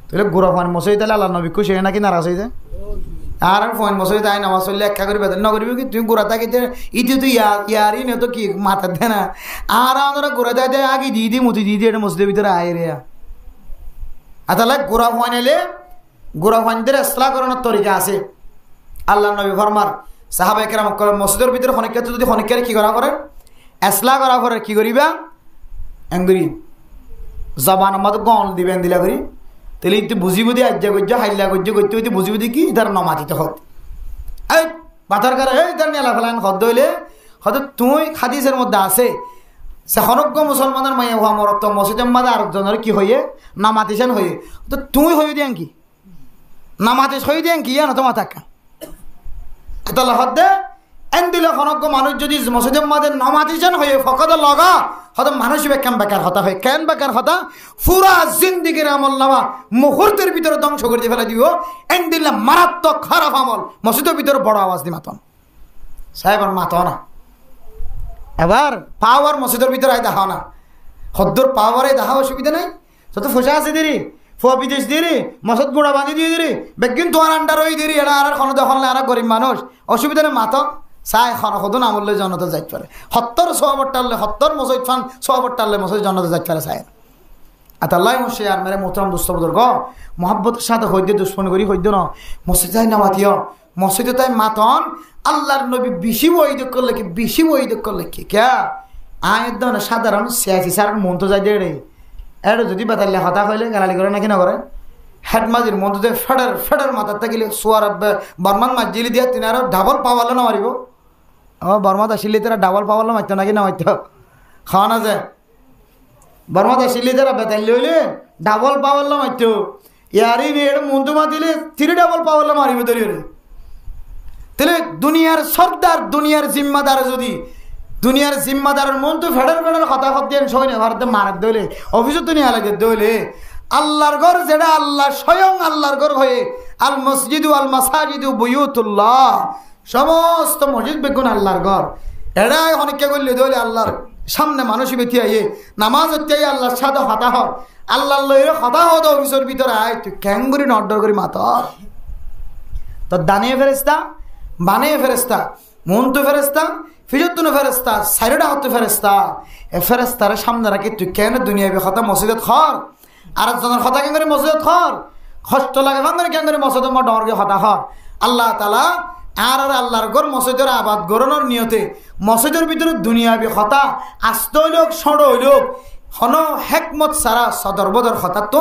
তাহলে গোরা ফান মসই তাহলে আল্লাহ নবী খুশি নাকি নারাজ হইছে আর ফোন মসই তাই নামাজ চললে একা করে বেতন না করবি কি তুমি গোরা তাকে ইতি তুই ইয়ারি নে তো কি মাথা দে না আর আমরা গোরা দেয় আগে দিয়ে দি মুতি দিয়ে দি এটা মসজিদের ভিতরে আয় রে তাহলে গোরা ফাইনালে গোরা ফাইনদের ইসলাহ করানোর তরিকা আছে আল্লাহ নবী ফরমার সাহাবায়ে কেরাম মসজিদের ভিতরে খনিকা যদি খনিকারে কি করা করে ইসলাহ করা করে কি করিবা এঙ্গুরি জবান মত গল দিবেন দিলা করি তাহলে ইতি বুঝি বুঝি আজ্জা গজ্জা হাইলা গজ্জা করতে হইতে বুঝি বুঝি কি তার নমাতিত হত এই পাথর করে এই তার নেলা ফেলান খদ হইলে হয়তো তুই হাদিসের মধ্যে আছে সে হনজ্ঞ মুসলমানের মাইয়া হওয়া মরত মসজিদের মাঝে আরেকজনের কি হইয়ে নামাতিছেন হইয়ে তো তুই হয়ে দিয়ান কি নামাতিস হয়ে দিয়ান কি জানো তোমার থাকা তাহলে হদ্দে এন দিলে হনজ্ঞ মানুষ যদি মসজিদের মাঝে নামাতিছেন হয়ে ফকদে লগা হয়তো মানুষ কেন বেকার হতা হয় কেন বেকার হতা পুরা জিন্দিগির আমল নামা মুহূর্তের ভিতরে ধ্বংস করে দিয়ে ফেলে দিব এন দিলে মারাত্মক খারাপ আমল মসজিদের ভিতরে বড় আওয়াজ দি মাতন সাহেব মাত না এবার পাওয়ার মসজিদের ভিতরে আয় দেখাও না হদ্দুর পাওয়ারে দেখা অসুবিধা নাই যত ফসা আছে দিরি ফুয়া বিদেশ দিরি মসজিদ গোড়া বাঁধি দিয়ে দিরি বেগিন তোমার আন্ডার ওই দিরি এরা আর কোনো দখল না আর গরিব মানুষ অসুবিধা নেই মাত চাই এখন সদন আমলে জনতা যাইতে পারে 70 সোয়াবর টানলে 70 মসজিদ ফান সোয়াবর টানলে মসজিদ জনতা যাইতে পারে চাই আতাল্লাহ মসজিদ আর মেরে মোহতরম দুস্তবদর্গ মোহাব্বতের সাথে হইতে দুশ্মন করি হইতে না মসজিদ যাই না মাতিও মসজিদে তাই মাতন আল্লাহর নবী বেশি ওয়াইদ করলে কি বেশি ওয়াইদ করলে কি কে আয়ের দাও না সাধারণ সিয়াসি সার মন তো যাই দে রে এটা যদি বেতাল্লে হতা হইলে গালালি করে নাকি না করে হেডমাজির মন তো ফেডার ফেডার মাথার থাকিলে সোয়ার বর্মান মাজিলি দিয়া তিনি আর ডাবল পাওয়ালে না মারিব বর্মাত আসিলে তারা ডাবল পাওয়ালে মারত নাকি না মারত খাওয়া না যায় বর্মাত আসিলে তারা বেতাল্লি হইলে ডাবল পাওয়ালে মারত ইয়ারি এটা মন তো মাতিলে 3 ডাবল পাওয়ালে মারিব তৈরি তাহলে দুনিয়ার সর্দার দুনিয়ার জিম্মাদার যদি দুনিয়ার জিম্মাদারের মন তো ফেডার ফেডার কথা দিয়ে সই না ভারতে মারার দইলে অফিসে দুনিয়া লাগে দইলে আল্লাহর ঘর যেটা আল্লাহ স্বয়ং আল্লাহর ঘর হয়ে আল মসজিদু আল মাসাজিদু বুয়ুতুল্লাহ সমস্ত মসজিদ বেগুন আল্লাহর ঘর এরাই অনেকে করলে দইলে আল্লাহর সামনে মানুষ বেঁথে আইয়ে নামাজ হচ্ছে আল্লাহর সাথে হতা হ আল্লাহর লইরে হতা হত অফিসের ভিতরে আয় তুই ক্যাঙ্গুরি নড্ডর করি মাথা তো দানিয়ে ফেরেস্তা বানিয়ে ফেরেস্তা মন তো ফেরেস্তা ফিজতুন ফেরেস্তা সাইডা হতে ফেরেস্তা এ ফেরেস্তার সামনে রাখি তুই কেন দুনিয়াবি কথা মসজিদত খর আর একজনের কথা কেন করে মসজিদত খর কষ্ট লাগে ভাঙরে কেন করে মসজিদ মা ডরকে কথা খর আল্লাহ তাআলা আর আল্লাহর ঘর মসজিদের আবাদ গড়ানোর নিয়তে মসজিদের ভিতরে দুনিয়াবি কথা আস্ত হইলোক সড় হইলোক হন হেকমত সারা সদর বদর হঠাৎ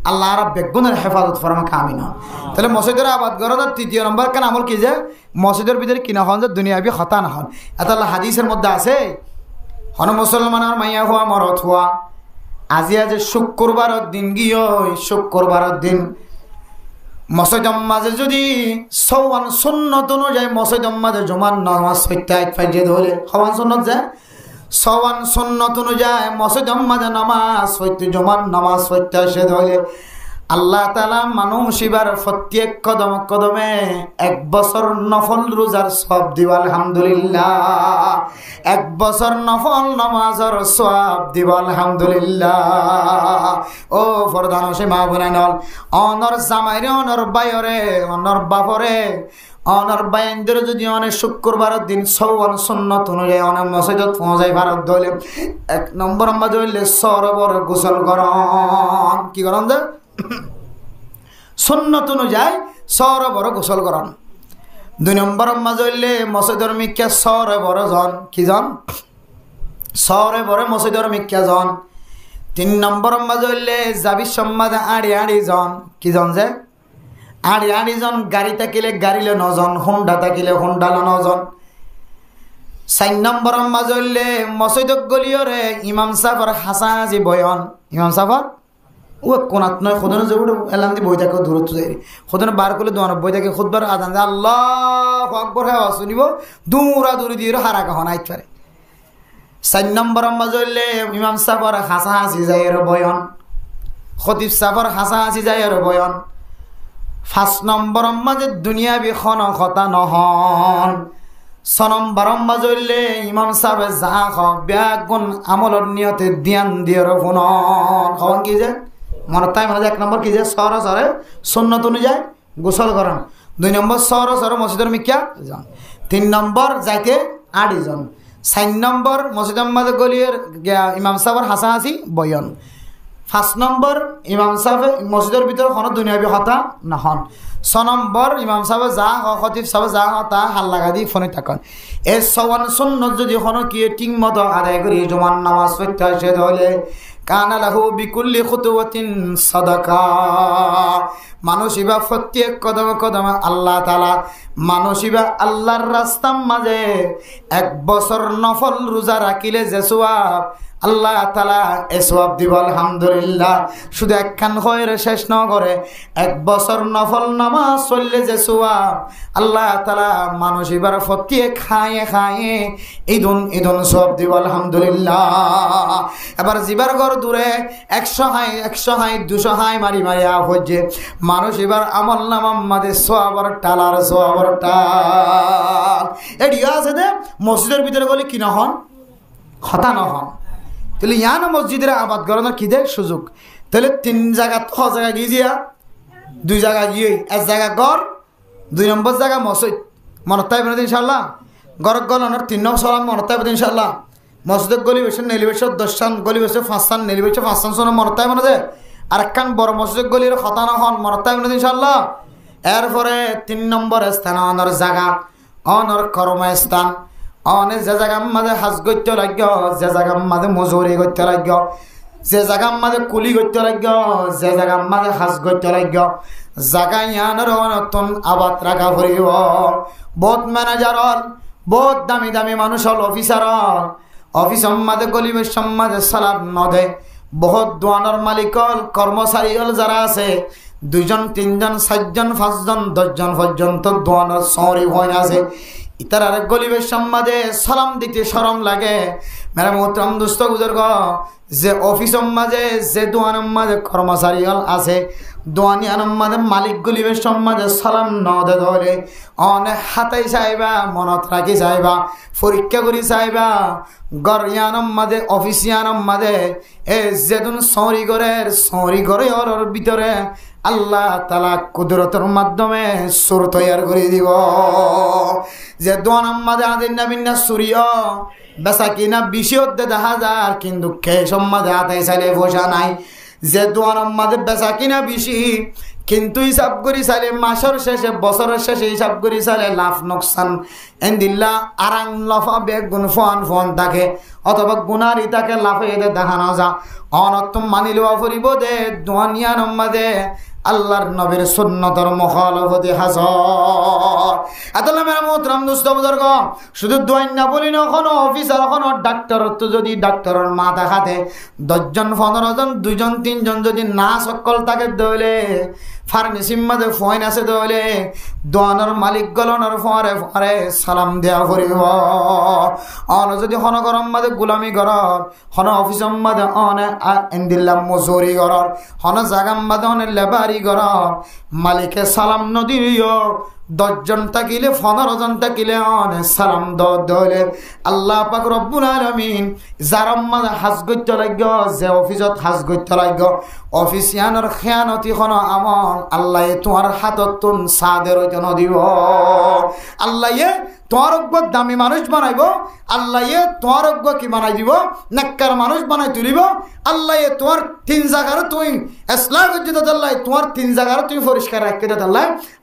আল্লাহ আর বেগুনের হেফাজত ফরমা কামিনা তাহলে মসজিদের আবাদ গড়ানোর 3 নম্বর কেন আমল কি যে মসজিদের ভিতরে কিনা হন যে দুনিয়াবি হতা না হন এত আল্লাহ হাদিসের মধ্যে আছে হন মুসলমানের মাইয়া হওয়া মরত হওয়া আজি আজ শুক্রবারের দিন গিয়ে শুক্রবারের দিন মসজিদের মাঝে যদি সওয়ান সুন্নত অনুযায়ী মসজিদের মাঝে জমান নামাজ পড়তে ফাইজে ধরে হওয়ান সুন্নত যায় সওয়ান সুন্নত অনুযায়ী মসজিদের মাঝে নামাজ পড়তে জমান নামাজ পড়তে আসে ধরে আল্লাহ তাআলা মানুষ এবার প্রত্যেক কদম কদমে 1 বছর নফল রোজার সওয়াব দিব আলহামদুলিল্লাহ 1 বছর নফল নামাজের সওয়াব দিব আলহামদুলিল্লাহ ও ফরদান সে মা বোনেনল অনর জামাইরে অনর বাইরে অনর বাপরে অনর বাইন্দের যদি অনেক শুক্রবারের দিন সওয়ান সুন্নত অনুযায়ী অনেক মসজিদত পৌঁছাই ভারত দইলে 1 নম্বর আমরা দইলে সরবর গোসল করন কি করন দে সুন্নত অনুযায়ী সরবর গোসল করন 2 নম্বর মাঝে হইলে মসজিদের মিক্কা সরবর জন কি জন সরবরে মসজিদের মিক্কা জন 3 নম্বর মাঝে হইলে যাবি সম্মাদে আড়ি জন কি জন যে আড়ি জন গাড়ি থাকিলে গাড়িলে 9 জন হোন্ডা থাকিলে হোন্ডালে 9 জন 4 নম্বর মাঝে হইলে মসজিদ গলিয়রে ইমাম সাহেবের হাসাহাজি বয়ান ইমাম সাহেব ও কোনাত নয় খুদনে জবুড় এলাম দি বই থাকে দূরত্ব যাই খুদনে বার করলে দোয়ান বই থাকে খুদবার আদান আল্লাহু আকবার হওয়া শুনিব দূরি দিয়ে হারাকা হন আইতে পারে 4 নম্বর মাঝে হইলে ইমাম সাহেবের হাসাহাজি যাইয়ের বয়ান খতিব সাহেবের হাসাহাজি যাইয়ের বয়ান 5 নম্বর মাঝে দুনিয়াবি কথা নহন 6 নম্বর মাঝে হইলে ইমাম সাহেব যা ব্যাগুন আমলর নিয়তে ধ্যান দিয়ে শুনন হন কি যে মনে তাই মানে 1 নম্বর কি যে সরে সুন্নত অনুযায়ী গোসল করেন 2 নম্বর সরে মসজিদের মিক্কা যান 3 নম্বর যাইতে 8 জন 4 নম্বর মসজিদের মাঝে গলিয়ের ইমাম সাহেবের হাসাহাসি বয়ান 5 নম্বর ইমাম সাহেব মসজিদের ভিতরে কোনো দুনিয়াবি কথা না হন 6 নম্বর ইমাম সাহেব যা খতিব সাহেব যা তা হাল্লা গাদি ফোনে থাকেন এই সওয়ান সুন্নত যদি কোনো কি ঠিক মতো আদায় করি জুমার নামাজ পড়তে আসে তাহলে কানা লাহু বিকুল্লি খুতুওয়াতিন সাদাকা মানুষিবা প্রত্যেক কদমে আল্লাহ তাআলা মানুষিবা আল্লাহর রাস্তার মাঝে 1 বছর নফল রোজা রাখিলে যে সওয়াব আল্লাহ তাআলা এই সওয়াব দিব আলহামদুলিল্লাহ শুধু একখান খয়রে শেষ ন করে 1 বছর নফল নামাজ পড়লে যে সওয়াব আল্লাহ তাআলা মানুষিবার প্রত্যেক খায়ে ঈদুন সওয়াব দিব আলহামদুলিল্লাহ এবার জিবার ঘর দূরে 100 হাই 200 হাই মারি হচ্ছে মানুষ এবার আমল নামার মাঝে সওয়াবের টাল এটি আছে দে মসজিদের ভিতরে গেলে কি না হন কথা না হন তাহলে ইয়ান মসজিদের আবাদ করানোর কি দেয় সুযোগ তাহলে 3 জায়গা 6 জায়গা গিয়ে 2 জায়গা গিয়ে 1 জায়গা গড় 2 নম্বর জায়গা মসজিদ মনে তাই বলে ইনশাআল্লাহ গড় গলানোর 3 নম্বর সালাম মনে তাই বলে ইনশাআল্লাহ মসজিদের গলি বেশি নেলি বেশি 10 টান গলি বেশি 5 টান নেলি বেশি 5 টান সোনা মনে তাই মনে যায় আর একখান বড় মসজিদ গলির কথা না হন মনে তাই বলে ইনশাআল্লাহ এরপরে 3 নম্বর স্থান অনর জায়গা অনর কর্মস্থান অনে যে জায়গার মাঝে হাজ করতে লাগবে যে জায়গার মাঝে মজুরি করতে লাগবে যে জায়গার মাঝে কুলি করতে লাগবে যে জায়গার মাঝে হাজ করতে লাগবে জায়গা ইয়ানোর নতুন আবাদ রাখা পড়িব বহুত ম্যানেজার বহুত দামি মানুষ হল অফিসের মাঝে গলিবের মাঝে সালাম নদে বহুত দোয়ানোর মালিক কর্মচারী যারা আছে 2 জন 3 জন 4 জন 5 জন 10 জন পর্যন্ত দোয়ানোর সরি হয়ে আছে ইতার আর গলিবের সম্মাদে সালাম দিতে শরম লাগে মেরা মোহতরম দোস্ত বুজুর্গ যে অফিসের মাঝে যে দোয়ানের মাঝে কর্মচারী আছে দোয়ানিয়ানের মাঝে মালিক গলিবের সম্মাদে সালাম ন দে ধরে অনেক হাতাই চাইবা মনত রাখি চাইবা পরীক্ষা করি চাইবা গরিয়ানের মাঝে অফিসিয়ানের মাঝে যেদিন সরি করে ওর ভিতরে আল্লাহ তাআলা কুদরতের মাধ্যমে সুর তৈয়ার করে দিব যে দোয়ানের মাঝে আদিন নাবিনা সূর্য বেচা কিনা 20,000 কিন্তু কে সম্মাদে আদায় চাইলে বসা নাই যে দোয়ানের মাঝে বেচা কিনা 20 কিন্তু হিসাব করি চাইলে মাসের শেষে বছরের শেষে হিসাব করি চাইলে লাভ নোকসান এন্দিল্লা আরাং লফা বেগুন ফোন থাকে অথবা গুনারি তাকে লাফে এদের দেখানো যা অনত্তম মানি লওয়া ফুরিব দে দোয়ানিয়ার মাঝে আল্লাহর নবীর সুন্নতর মুখালাফতে হাজার আতাল্লাহ মেরা মোহতরম দোস্ত বুজুর্গ শুধু দোয়াই না বলি না কোনো অফিসার কোনো ডাক্তার তো যদি ডাক্তারের মাথা খাতে 10 জন 15 জন 2 জন 3 জন যদি না সকল তাকে দইলে ফার্মেসির মাঝে ফোন আছে দইলে দোয়ানোর মালিক গলনের ফরে সালাম দেয়া করিব অন যদি হন গরম মাঝে গোলামি গরর হন অফিসের মাঝে অনে এন্দিল্লা মজুরি গরর হন জাগাম মাঝে অনে লেবারি গরর মালিকে সালাম নদিও 10 জন থাকিলে 15 জন থাকিলে অনে সালাম দলে আল্লাহ পাক রব্বুল আলামিন যারাম মাঝে হাজ করতে লাগবে যে অফিসত হাজ করতে লাগবে অফিসিয়ানের খেয়ানতি কোন আমল আল্লাহ তোমার হাতত তুন সাদের হইতে নদিব আল্লাহ তোমার দামি মানুষ বানাইব আল্লাহ তোমার কি বানাই দিব নেককার মানুষ বানাই তুলিব আল্লাহ তোমার 3 জায়গার তুই ইসলাম উজ্জিত আল্লাহ তোমার 3 জায়গার তুই পরিষ্কার রাখতে দে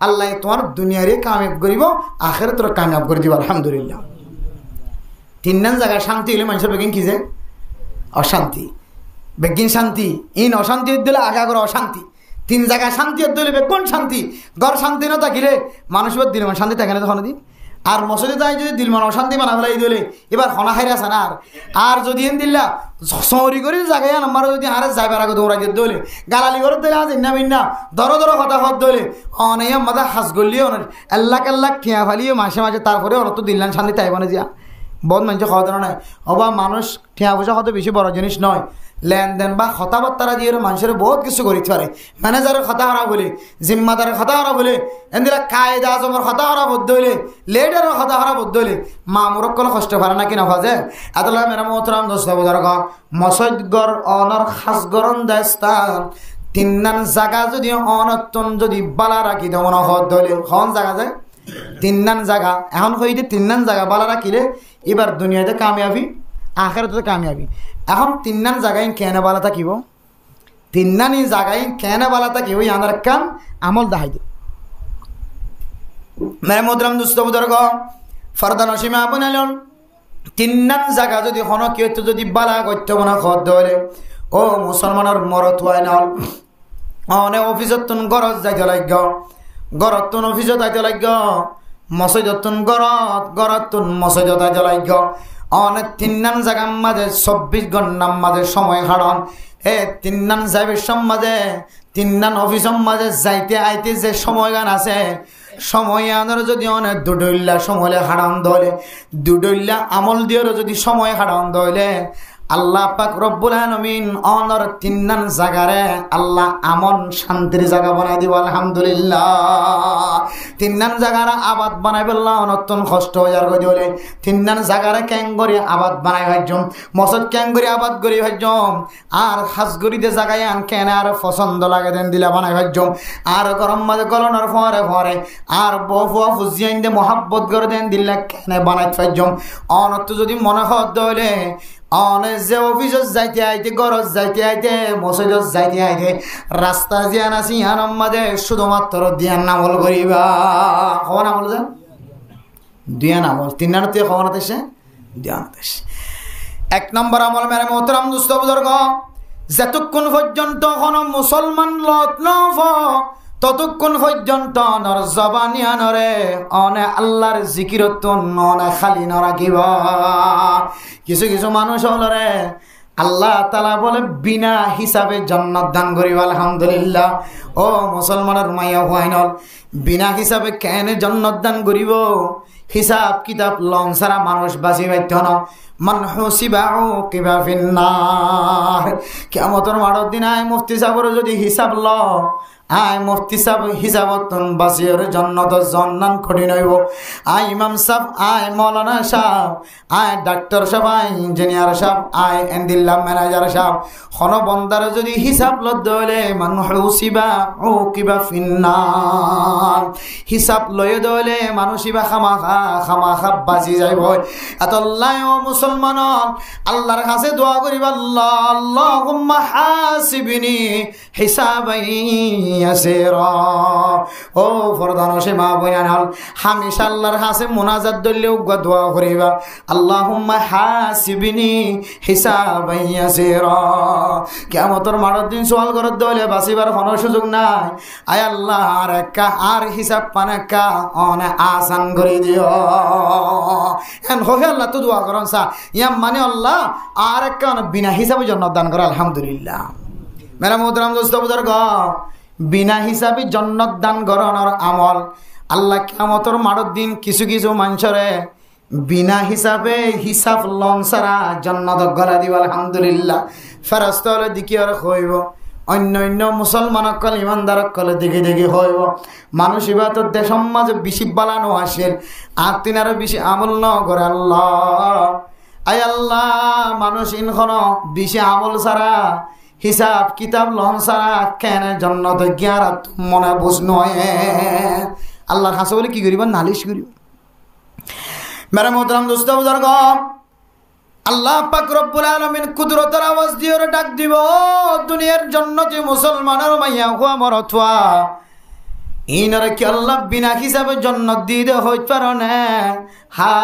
আল্লাহ তোমার দুনিয়ারে কামিয়াব করিব আখিরাতরে কামিয়াব করে দিব আলহামদুলিল্লাহ 3 জায়গা শান্তি হলে মানুষের বেগিন কি যে অশান্তি বেগিন শান্তি ইন অশান্তি দিলে আগা করে অশান্তি তিন জায়গায় শান্তি দিলে বেগুন শান্তি ঘর শান্তি না থাকিলে মানুষের দিল শান্তি থাকে না তখন দিন আর মসজিদে তাই যদি দিল অশান্তি বানা ফেলাই দিলে এবার হনা হাইরে আছে না আর যদি এন দিল্লা সৌরি করে জায়গায় আমার যদি আরে যাইবার আগে দৌড়াই দিয়ে দলে গালালি করে দিলে আজ ইন্না বিন্না ধরো ধরো কথা হত দলে অনেক মাথা হাস গলিয়ে অনেক এল্লাক এল্লাক ঠিয়া ফালিয়ে মাসে মাসে তারপরে ওরা তো দিল্লান শান্তি তাই বনে যা বহুত মানুষ খাওয়া দাওয়া নয় অবা মানুষ ঠিয়া পয়সা কত বেশি বড় জিনিস নয় লেনদেন বা কথাবার্তা দিয়ে মানুষের বহুত কিছু করতে পারে ম্যানেজারের কথা হারা বলে জিম্মাদারের কথা হারা বলে এদিকে কায়দা আজমের কথা হারা বদ্ধ হইলে লেডারের কথা হারা বদ্ধ হইলে মামুরক কোনো কষ্ট পারে না কিনা ভাজে এত মেরা মোহতরাম দোস্ত বোঝার মসজিদগর অনর খাসগরন দেস্তান তিন জায়গা যদি অনতন যদি বালা রাখি তেমন হদ হইলে খন জায়গা যায় তিন জায়গা এখন হইতে তিন জায়গা বালা রাখিলে এবার দুনিয়াতে কামিয়াবি আখেরাতে কামিয়াবি এখন তিন জায়গায় কেন বালা থাকিব তিন জায়গায় কেন বালা থাকিব ইয়াদের কাম আমল দাহাই দিব মেরে মোহতরাম দুস্থ বুজুর্গ ফরদা নসিমা আপনার তিন জায়গা যদি হনকিয়ত যদি বালা করতে মনে খদ হলে ও মুসলমানের মরত হয় না অনেক অফিসত গরজ যাইতে লাগ গরত অফিসত যাইতে লাগ মসজিদত গরত মসজিদত যাইতে লাগ অনেক তিন জায়গার মাঝে 24 ঘন্টার মাঝে সময় হারান তিন যাইবের মাঝে তিন অফিসের মাঝে যাইতে আইতে যে সময় গান আছে সময় আনার যদি অনেক দুডইল্লা সময় হারান দলে দুডইল্লা আমল দিয়েও যদি সময় হারান দলে আল্লাহ পাক রব্বুল আলামিন অনর তিন জায়গারে আল্লাহ আমন শান্তির জায়গা বানাই দিব আলহামদুলিল্লাহ তিন জায়গার আবাদ বানাই বললা অনতন কষ্ট হয়ে যার গদি তিন জায়গারে ক্যাঙ্গরি আবাদ বানাই ভাইজম মসজিদ ক্যাঙ্গরি আবাদ করি ভাইজম আর হাসগরিতে জায়গায় আন কেন আর পছন্দ লাগে দেন দিলা বানাই ভাইজম আর গরম মাঝে গলনের ফরে ফরে আর বফুয়া ফুজিয়াইন দে মহাব্বত করে দেন দিলা কেন বানাই ভাইজম অনত যদি মনে হদ হইলে অনেক যে অফিসত যাইতে আইতে গরজ যাইতে আইতে মসজিদত যাইতে আইতে রাস্তা জিয়ান আছি ইয়ান মাঝে শুধুমাত্র দিয়ান নামল করিবা খবর আমল যান দিয়ান আমল তিন নানতে খবর এসে দিয়ান এসে এক নম্বর আমল মেরে মোহতরম দুস্থ বুজুর্গ যতক্ষণ পর্যন্ত কোনো মুসলমান লত নফ ততক্ষণ পর্যন্ত নর জবানিয়া নরে অনে আল্লাহর জিকিরত ননে খালি নরাখিবা কিছু কিছু মানুষ হলরে আল্লাহ তাআলা বলে বিনা হিসাবে জান্নাত দান করিব আলহামদুলিল্লাহ ও মুসলমানের মাইয়া হইনল বিনা হিসাবে কেন জান্নাত দান করিব হিসাব কিতাব লং সারা মানুষ বাঁচি পাইত না মান হুসিবাউ কিবা ফিন্নার কিয়ামতের মাঠের দিন আয় মুফতি সাহেবের যদি হিসাব ল আয় মুফতি সাহেব হিসাবতন বাসির জান্নাত জান্নান কঠিন হইব আয় ইমাম সাহেব আয় মাওলানা সাহেব আয় ডাক্তার সাহেব আয় ইঞ্জিনিয়ার সাহেব আয় এন্দিল্লা ম্যানেজার সাহেব কোন বন্দার যদি হিসাব লদ হইলে মান হুসিবাউ কিবা ফিন্নার হিসাব লয়ে দলে মানুষিবা খামাখা বাজি যাইব আল্লাহ ও মুসলমান আল্লাহর কাছে দোয়া করিবা আল্লাহ আল্লাহুম্মা হাসিবনি হিসাবাই ইয়াসিরা ও ফরদান সীমা বয়ান হামেশা আল্লাহর কাছে মুনাজাত দলেও দোয়া করিবা আল্লাহুম্মা হাসিবনি হিসাবাই ইয়াসিরা কিয়ামতের মাঠের দিন সওয়াল করার দলে বাঁচিবার কোনো সুযোগ নাই আয় আল্লাহ আর হিসাব পানাকা অনে আসান করে দিও এন হয়ে আল্লাহ তো দোয়া করেন সা ইয়াম মানে আল্লাহ আর একটা বিনা হিসাবে জান্নাত দান করে আলহামদুলিল্লাহ মেরা মোহতরম দোস্ত বুজুর্গ বিনা হিসাবে জান্নাত দান করানোর আমল আল্লাহ কিয়ামতের মাঠের দিন কিছু কিছু মানুষরে বিনা হিসাবে হিসাব লং সারা জান্নাত গলা দিব আলহামদুলিল্লাহ ফেরেশতা হলে দিকিয়ার হইব অন্য অন্য মুসলমান কল ইমানদার কলে দেখে দেখে হইব মানুষ ইবাদত দেশ সমাজে বেশি বালানো আসেন আর তিন আরো বেশি আমল ন করে আল্লাহ আয় আল্লাহ মানুষ ইনখন বেশি আমল ছাড়া হিসাব কিতাব লন ছাড়া কেন জান্নাত গিয়ারা মনে বুঝ নয় আল্লাহর কাছে বলে কি করিব নালিশ করিব মেরা মোহতরম দোস্ত বুজুর্গ আল্লাহ পাক রব্বুল আলামিন কুদরতের আওয়াজ দিয়ে ডাক দিব দুনিয়ার জান্নাতে মুসলমানের মাইয়া হুয়া মরতওয়া ইনারে কি আল্লাহ বিনা হিসাবে জান্নাত দিতে হইতে পারে না হা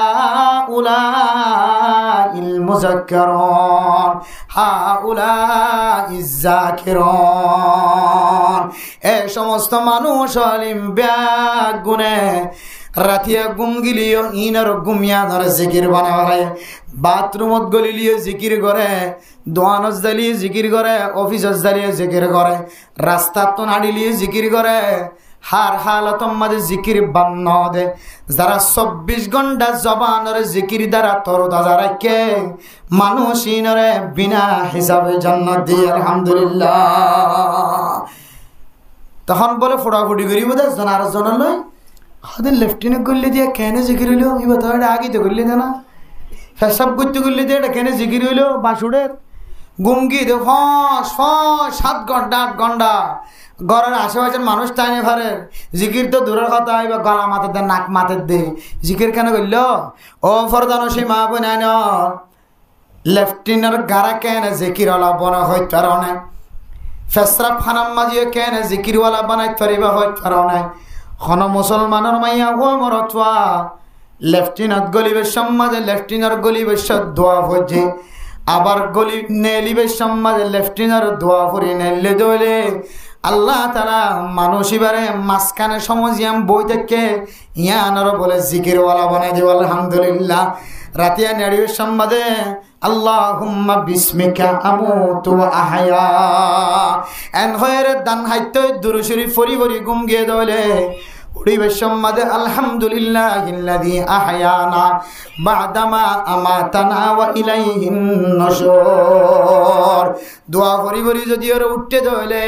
উলাইল মুযাক্কারুন হাউলাইজ যাকিরুন। এই সমস্ত মানুষ আলিম ব্যাগ গুনে রাতিয়া গুম গিলিও ইনার গুমিয়ানোর জিকির বানায়, বাথরুমত গলিলিও জিকির করে, দোয়ানত জ্বালিয়ে জিকির করে, অফিসত জ্বালিয়ে জিকির করে, রাস্তাত তো নাড়িলিয়ে জিকির করে, হার হালত মাঝে জিকির বান্ন দে। যারা 24 ঘন্টা জবানের জিকির দ্বারা তরতাজা রাখে মানুষ ইনরে বিনা হিসাবে জান্নাত দিয়ে আলহামদুলিল্লাহ। তখন বলে ফোটাফুটি করি বোধ আর জন নয় হাদের লেফটিনে করলে দিয়ে কেন জিকির হইল এই কথা আগে তো করলে না, ফেসাব করতে করলে দিয়ে এটা কেন জিকির হইল বাসুড়ের গুমকি দে ফস ফস 7 ঘন্টা 8 ঘন্টা ঘরের আশেপাশের মানুষ টাইনে ভারে জিকির তো দূরের কথা, এবার গলা মাথার দে নাক মাথার দে জিকির কেন করল? ও ফরদানো সেই মা বোন লেফটিনের গাড়া কেন জিকিরওয়ালা বনা হইতে পারো না, ফেসরাব খানাম মাজিও কেন জিকিরওয়ালা বানাইতে পারিবা হইতে পারো না। খন মুসলমানের মাইয়া হওয়া মরতোয়া লেফটিনত গলিবের সম্মাদে লেফটিনার গলিবের দোয়া হচ্ছে, আবার গলি নেলিবের সম্মাদে লেফটিনার দোয়া করি নেলে দলে আল্লাহ তাআলা মানুষ এবারে মাঝখানে সমজিয়াম বই থেকে ইয়ানার বলে জিকিরওয়ালা বানাই দিব আলহামদুলিল্লাহ। রাতিয়া নেড়ির সম্মাদে আল্লাহুম্মা বিসমিকা আমুতু ওয়া আহয়া এন হয়ের দান হাইতে দুরূদ শরীফ ফরি ফরি গুম গিয়ে দলে উড়িবের সম্মাদে আলহামদুলিল্লাহিল্লাযী আহয়ানা বাদামা আমাতানা ওয়া ইলাইহিন নুশুর। দোয়া ভরি ভরি যদি ওর উঠতে দলে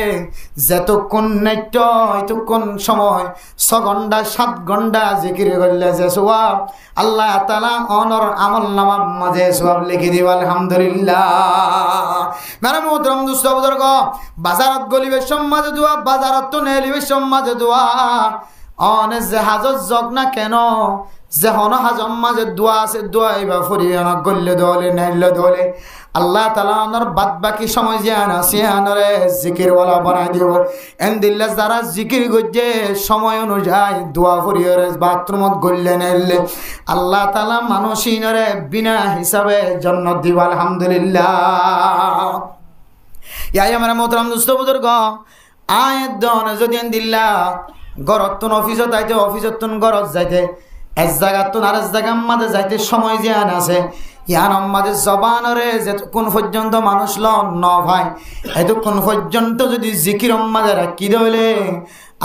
যতক্ষণ নাইট এতক্ষণ সময় 6 ঘন্টা 7 ঘন্টা জিকির করলে যে সওয়াব আল্লাহ তাআলা অনর আমল নামার মাঝে সওয়াব লিখে দিব আলহামদুলিল্লাহ। মেরা মুহতারাম দোস্ত বুজুর্গ, বাজারত গলিবের সম্মাদে দোয়া, বাজারত তো নেলিবের সম্মাদে দোয়া, অনে জাহাজত জগ না কেন যেহন হাজম মাঝে দোয়া আছে দোয়া এবার ফরিয়ান গল্লে দলে নাইলে দলে আল্লাহ তাআলা ওনার বাদ বাকি সময় জিয়ান আছে আনরে জিকিরওয়ালা বানাই দিব। এন্দিল্লাহ যারা জিকির গজ্জে সময় অনুযায়ী দোয়া ফরিয়ার বাথরুমত গল্লে নাইলে আল্লাহ তাআলা মানুষিনরে বিনা হিসাবে জান্নাত দিব আলহামদুলিল্লাহ। ইয়া আমার মোহতারাম দোস্ত বুজুর্গ, আয়াত দন যদি এন্দিল্লাহ গরতুন অফিসত যাইতে অফিসতুন গরত যাইতে এক জায়গাতুন আর এক জায়গার মাঝে যাইতে সময় জিয়ান আছে ইয়ান মাঝে জবানরে যতক্ষণ পর্যন্ত মানুষ ন ভাই এতক্ষণ পর্যন্ত যদি জিকির মাঝে রাখি দইলে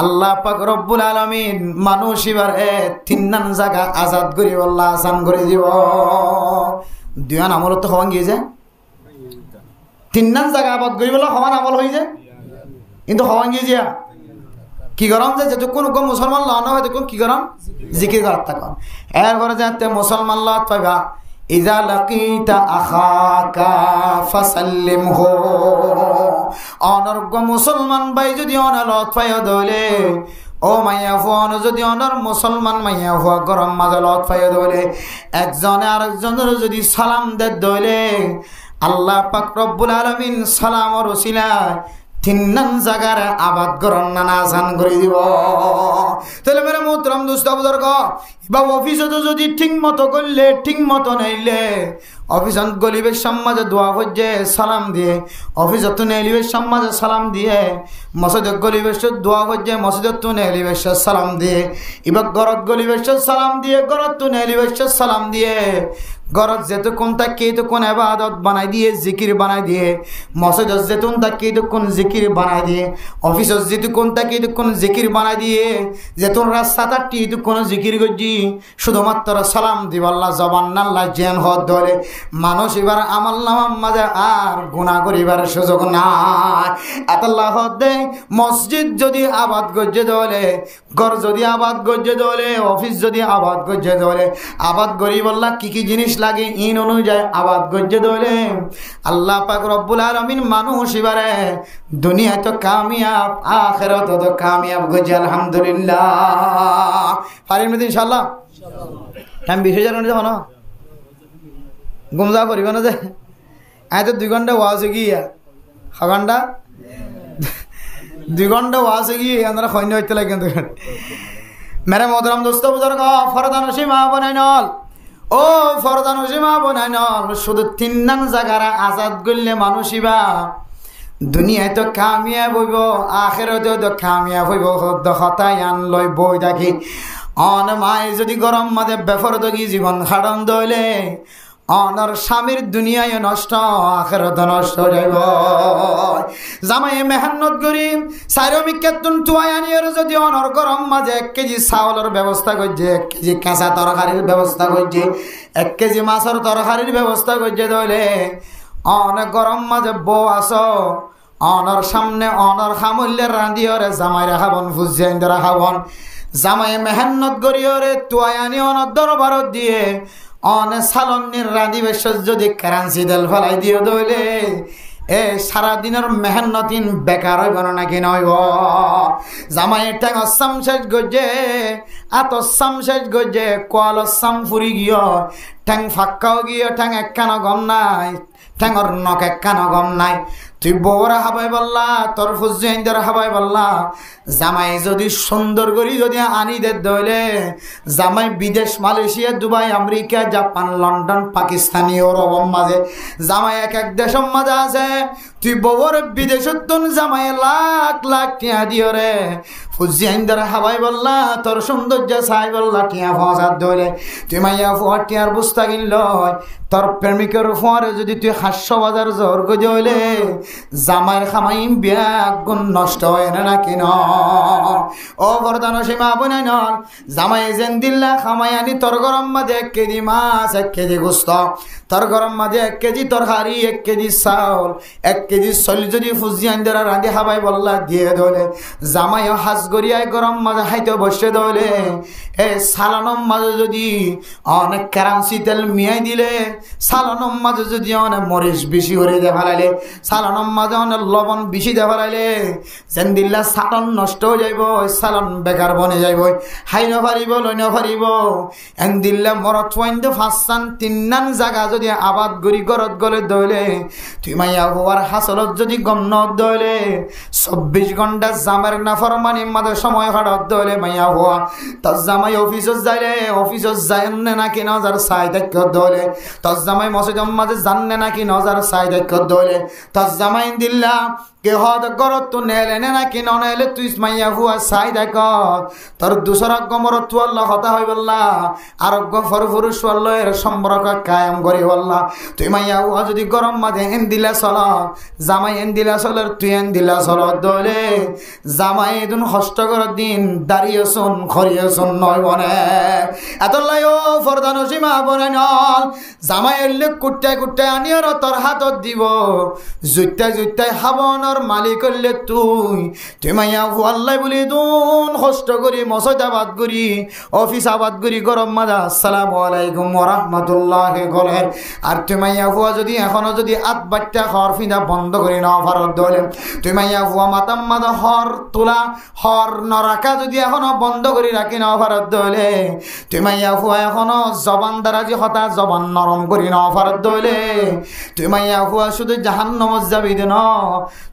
আল্লাহ পাক রব্বুল আলামিন মানুষ এবার 3 জায়গা আজাদ করি আল্লাহ আসান করে দিব। দুয়ান আমল তো হওয়ান গিয়েছে 3 জায়গা আবাদ করি বলে হওয়ান আমল হয়ে যায়, কিন্তু হওয়ান গিয়েছে কি গরম যে যতক্ষণ মুসলমান লওয়া হয় তখন কি গরম জিকির করার থাকুন। এরপরে যাতে মুসলমান লওয়া পাইবা ইজা লাকিতা আখাকা ফাসাল্লিমহু, অনর্গ মুসলমান ভাই যদি অনালত পাই দলে ও মাইয়া ফোন যদি অনর মুসলমান মাইয়া হওয়া গরম মাজালত পাই দলে একজনে আরেকজনের যদি সালাম দে দলে আল্লাহ পাক রব্বুল আলামিন সালামর ওসিলায় 3 জায়গার আবাদ করন না আসান করে দিব। তাহলে মেরে মোহতারাম দোস্ত বুজুর্গ, বা অফিসে যদি ঠিক মতো করলে ঠিক মতো নাইলে অফিসত গলিবের সমাজে দোয়া হচ্ছে সালাম দিয়ে, অফিসত তো নেলিবের সমাজে সালাম দিয়ে, মসজিদত গলিবের দোয়া হচ্ছে মসজিদত তো নেলিবের সালাম দিয়ে, এবার গরত গলিবের সালাম দিয়ে, গরত তো নেলিবের সালাম দিয়ে, গরত যেতক্ষণ তাকে তখন ইবাদত বানাই দিয়ে জিকির বানাই দিয়ে, মসজিদত যেতক্ষণ তাকে তখন জিকির বানাই দিয়ে, অফিসত যেতক্ষণ তাকে তখন জিকির বানাই দিয়ে, যেতক্ষণ রাস্তাটা তখন জিকির করছি শুধুমাত্র সালাম দিব আল্লাহ জবান আল্লাহ জেন হদ ধরে মানুষ এবার আমল নামার মাঝে আর গুনাহ করিবার সুযোগ নাই। আল্লাহ দে মসজিদ যদি আবাদ গজ্জে দলে, ঘর যদি আবাদ গজ্জে দলে, অফিস যদি আবাদ গজ্জে দলে, আবাদ গরিব আল্লাহ কি কি জিনিস লাগে ইন অনুযায়ী আবাদ গজ্জে দলে আল্লাহ পাক রব্বুল আলামিন মানুষ এবারে দুনিয়ায় তো কামিয়াব আখিরাতে তো কামিয়াব গজ্জে আলহামদুলিল্লাহ। পারেন মেদিন ইনশাআল্লাহ টাইম 20,000 ঘন্টা হনো গুমজা করিব না যে আয় তো 2 ঘন্টা ওয়াজ গিয়া ঘন্টা 2 ঘন্টা ওয়াজ গিয়ে আমরা খৈন্য হইতে লাগে কিন্তু মেরে মোহতারাম দোস্ত বুজুর্গ ফরদান সীমা বানাই নল ও ফরদান সীমা বনাই নল শুধু 3 নাম জায়গারা আজাদ করলে মানুষইবা দুনিয়ায় তো কামিয়াব হইব আখিরাতেও তো কামিয়াব হইব হতাই আন লই বই দেখি অন মায়ে যদি গরম মাঝে বেফরদগি জীবন খাড়ন দইলে অনর স্বামীর দুনিয়ায় নষ্ট আখিরাতে নষ্ট যাইব জামাই মেহনত করি সাইরমিকেতুন তুয়াই আনিয়র যদি অনর গরম মাঝে 1 কেজি চাউলের ব্যবস্থা করছে 1 কেজি কাঁচা তরকারির ব্যবস্থা করছে 1 কেজি মাছের তরকারির ব্যবস্থা করছে দইলে অনেক গরম মাঝে বউ আসো অনর সামনে অনর খামুল্যে রাঁধিয়রে জামাইরা খাবন ফুজিয়ে ইন্দরা খাবন জামাই মেহনত করিয়রে তুয়াই আনি অনর দরবারত দিয়ে অনে সালন্নির রাঁধি বেশ যদি কারেন্সি তেল ফেলাই দিও দইলে এ সারাদিনের মেহনতিন বেকার হইব নাকি নইব জামাইয়ের ঠ্যাং অসাম শেষ গজে আত অসাম শেষ গজে কোয়াল অসাম ফুরি গিয়ে ঠ্যাং ফাক্কাও গিয়ে ঠ্যাং একখানা গম নাই ঠ্যাঙর নখ একখানা গম নাই তুই বউরা হাবাই বললা তোর ফুজিয়াইন্দের হাবাই বললা জামাই যদি সুন্দর করি যদি আনি দে দইলে জামাই বিদেশ Malaysia Dubai America Japan London Pakistani ওরব মাঝে জামাই এক দেশের মাঝে আছে তুই বউর বিদেশত জামাই লাখ লাখ টিয়া দিও রে ফুজিয়াইন্দের হাবাই বললা তোর সৌন্দর্য চাই বললা টিয়া ফসাদ দইলে তুই মাইয়া ফুয়ার টিয়ার বুঝতা কিনল তোর প্রেমিকের ফুয়ারে যদি তুই 500 বাজার জোর গজে হইলে জামাইয়ের খামাই বিয়া গুণ নষ্ট হয় না নাকি ন ও বরদান সীমা বনাই নল জামাই যেন দিল্লা খামাই আনি তোর গরম মাঝে 1 কেজি মাছ 1 কেজি গোস্ত তোর গরম মাঝে 1 কেজি তরকারি 1 কেজি চাউল 1 কেজি চল যদি ফুজিয়ান দ্বারা রাঁধি খাবাই বললা দিয়ে দলে জামাইও হাজ গড়িয়ায় গরম মাঝে হাইতে বসে দলে এ সালানম মাঝে যদি অনেক কারেন্সি তেল মিয়াই দিলে সালানম মাঝে যদি অনেক মরিচ বেশি করে দে ফেলাইলে সালানম মাঝে অনেক লবণ বেশি দে ফেলাইলে যেন দিল্লা সালন নষ্ট হয়ে যাইব সালন বেকার বনে যাইব হাই নপারিব লই নপারিব এন দিল্লা মরত ওয়াইন্দে 5 নান জায়গা যদি আবাদ গরি গরত গলে দইলে তুই মাইয়া হওয়ার হাসলত যদি গম দইলে 24 ঘন্টা জামের নাফরমানি মাঝে সময় হাড়ত দইলে মাইয়া হওয়া তার জামাই অফিসত যাইলে অফিসত যায় নাকি নজার সাই দেখ দইলে তার জামাই মসজিদের মাঝে জাননে নাকি নজার সাই দেখ দইলে তার জামাই দিল্লা কে হদ গরত তো নেলে নাকি ননেলে তুই মাইয়া হুয়া সাই দেখ তোর দুসরা গমরত তু আল্লাহ হতা হই বললা আরোগ্য ফরফরুষ এর সম্পর্ক কায়েম করি বললা তুই মাইয়া হুয়া যদি গরম মাঝে এন দিলা চল জামাই এন দিলা চলের তুই এন দিলা চল দলে জামাই এদিন কষ্ট কর দিন দাঁড়িয়ে শুন খরিয়ে শুন নয় বনে এতলাই ও ফরদান সীমা বনে নল জামাই এলে কুট্টায় কুট্টায় আনিয়ে তোর হাতত দিব জুইতাই জুইতাই হাবন মালিক করলে তুই মাইয়া আল্লাহ বলি দুন কষ্ট করি মসজিদ আবাদ করি অফিস আবাদ করি গরম মাঝে আসসালামু আলাইকুম ওয়া রাহমাতুল্লাহি গলের আর তুই মাইয়া হুয়া যদি এখনো যদি আত বাট্টা হর ফিদা বন্ধ করি না ফারত দলে তুই মাইয়া হুয়া মাতাম মাদা হর তোলা হর নরাকা যদি এখনো বন্ধ করি রাখি না ফারত দলে তুই মাইয়া হুয়া এখনো জবান দ্বারা যে হতা জবান নরম করি না ফারত দলে তুই মাইয়া হুয়া শুধু জাহান্নামত যাবি দে না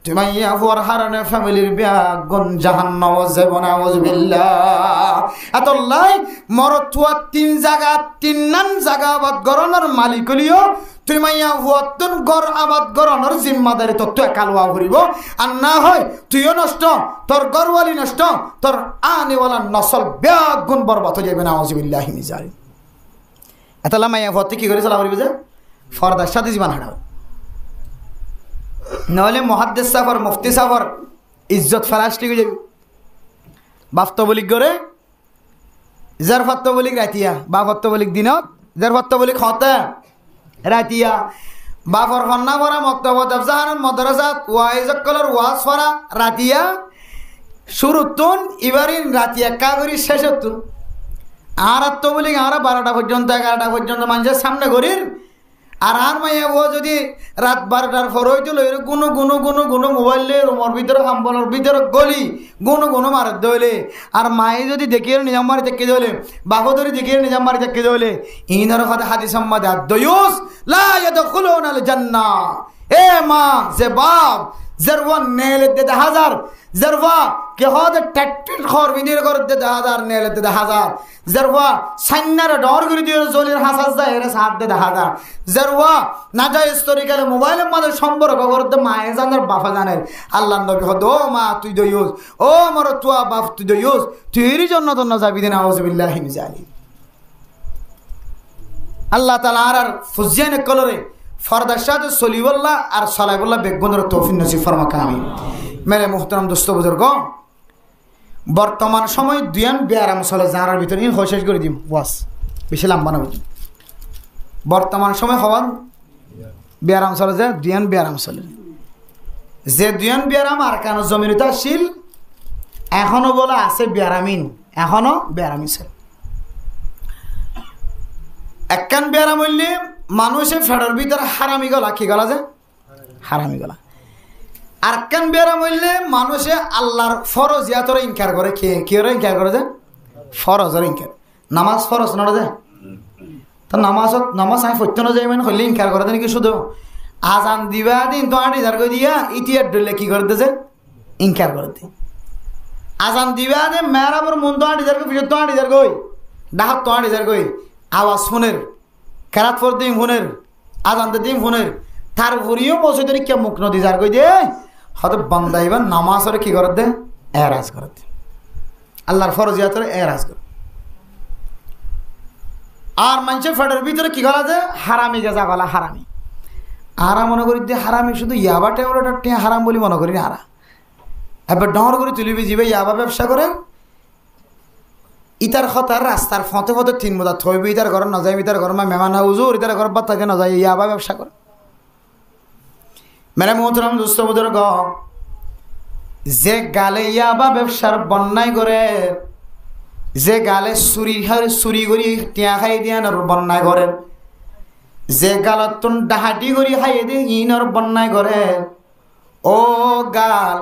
তুই মাইয়া হুয়ার হারানে ফ্যামিলির বিয়া গুন জাহান্নামত যাব না আউযুবিল্লাহ এতলাই মরতুয়া 3 জায়গা 3 নান জায়গা আবাদ গরনের মালিক লিও তুই মাইয়া হুয়াতন গর আবাদ গরনের জিম্মাদারি তো তুই কালওয়া করিব আর না হয় তুইও নষ্ট তোর গরওয়ালি নষ্ট তোর আনেওয়ালা নসল বিয়া গুণ বরবাদ হয়ে যাবে না আউযুবিল্লাহ মিজারি এতলা মাইয়া হুয়াতে কি করে চলা করিব যে ফরদার সাথে জীবন হারাও নহলে মুহাদ্দিস সাফর মুফতি সাফর ইজ্জত ফেলাসলি হয়ে যাবে বাফত বলিক করে যার ফত্ত বলিক রাতিয়া বা ফত্ত বলিক দিনত যার ফত্ত বলিক হতে রাতিয়া বাফর খন্না ভরা মক্তব জাহান মদরসাত ওয়াইজকলর ওয়াজ ফরা রাতিয়া শুরুতুন ইবারিন রাতিয়া কাগরি শেষতুন আর তো বলি আর 12টা পর্যন্ত 11টা পর্যন্ত মানুষের সামনে গরির আর মাইয়া ও যদি রাত 12টার পর হইতো গুনো গুনো গুনো গুনো মোবাইল রুমের ভিতরে হাম্বনের ভিতরে গলি গুনো গুনো মার দইলে আর মায়ে যদি দেখিয়ে নিজাম মারি দেখে দইলে বাহু ধরে দেখিয়ে নিজাম মারি দেখে দইলে ইনার কথা হাদিস সম্মাদে আদয়ুস লা ইয়াদখুলুনাল জান্নাহ এ মা যে বাপ জরওয়া নেলে দে হাজার জরওয়া কে হদে ট্যাট্টির খর বিদির করতে 10,000 নেলেতে 10,000 জারওয়া সাইনার ডর করে দিয়ে জলির হাসাস যায় এর সাথে 10,000 জারওয়া না যায় স্টোরিক্যাল মোবাইলের মধ্যে সম্পর্ক করতে মায়ে জানার বাবা জানেন আল্লাহ নবী হদ ও মা তুই দো ইউজ ও মর তুয়া বাপ তুই দো ইউজ তুইরই জন্য তো না যাবি দিন আউযুবিল্লাহি মিন জালিক আল্লাহ তাআলা আর ফুজিয়ান কলরে ফরদার সাথে সলিউল্লাহ আর সালাইবুল্লাহ বেগুনের তৌফিক নসিব ফরমাক আমিন মেরে মুহতারাম দোস্ত বুজুর্গ বর্তমান সময় দুয়ান ব্যারাম চলে যার ভিতরে শেষ করে দিম ওয়াস বেশি লম্বা না বুঝি বর্তমান সময় হওয়ান ব্যারাম চলে যে দুয়ান ব্যারাম চলে যে দুয়ান ব্যারাম আর কেন জমিনতে আসিল এখনো বলে আছে ব্যারামিন এখনো ব্যারামি চলে একখান ব্যারাম হইলে মানুষের ফেডার ভিতরে হারামি গলা কি গলা যে হারামি গলা আর একখান ব্যারাম হইলে মানুষে আল্লাহর ফরজিয়াতরে ইনকার করে কি ওরা ইনকার করে যে ফরজের ইনকার নামাজ ফরজ নড়ে যে তো নামাজ আমি পড়তে না যাই মানে হইলে ইনকার করে দেন কি শুধু আজান দিবা দিন তো 8,000 করে দিয়া ইতিহাস ডলে কি করে দে ইনকার করে দে আজান দিবা দে মেরাবর মন তো 8,000 করে পিছত তো 8,000 কই ডাহাত তো 8,000 কই আওয়াজ ফোনের কেরাত ফর দিম ফোনের আজান দিম ফোনের তার ভরিও পৌঁছে ধরি কে মুখ নদী যার কই দে হয়তো বান্দাইবা নামাজ আর কি করে দে এরাজ করে দে আল্লাহর ফরজিয়াতরে এরাজ করে আর মানুষের ফেডার ভিতরে কি গলা যে হারামি গেজা গলা হারামি আরা মনে করি যে হারামি শুধু ইয়াবাটে ওটা হারাম বলি মনে করি না আরা এবার ডর করে তুলিবি যাবে ইয়াবা ব্যবসা করে ইতার খতার রাস্তার ফতে ফতে 3 বোধা থইবি ইতার ঘর না যাইবি ইতার ঘর মা মেহমান হুজুর ইতার ঘর বাদ থাকে না যাই ইয়াবা ব্যবসা করে মেরে মোহতরম দোস্ত বুজুর্গ যে গালে ইয়াবা ব্যবসার বন্যায় করে যে গালে চুরি করি টিয়া খাই দিয়া নর বন্যায় করে যে গালত তুন ডাহাটি করি খাই দিয়ে ইনর বন্যায় করে ও গাল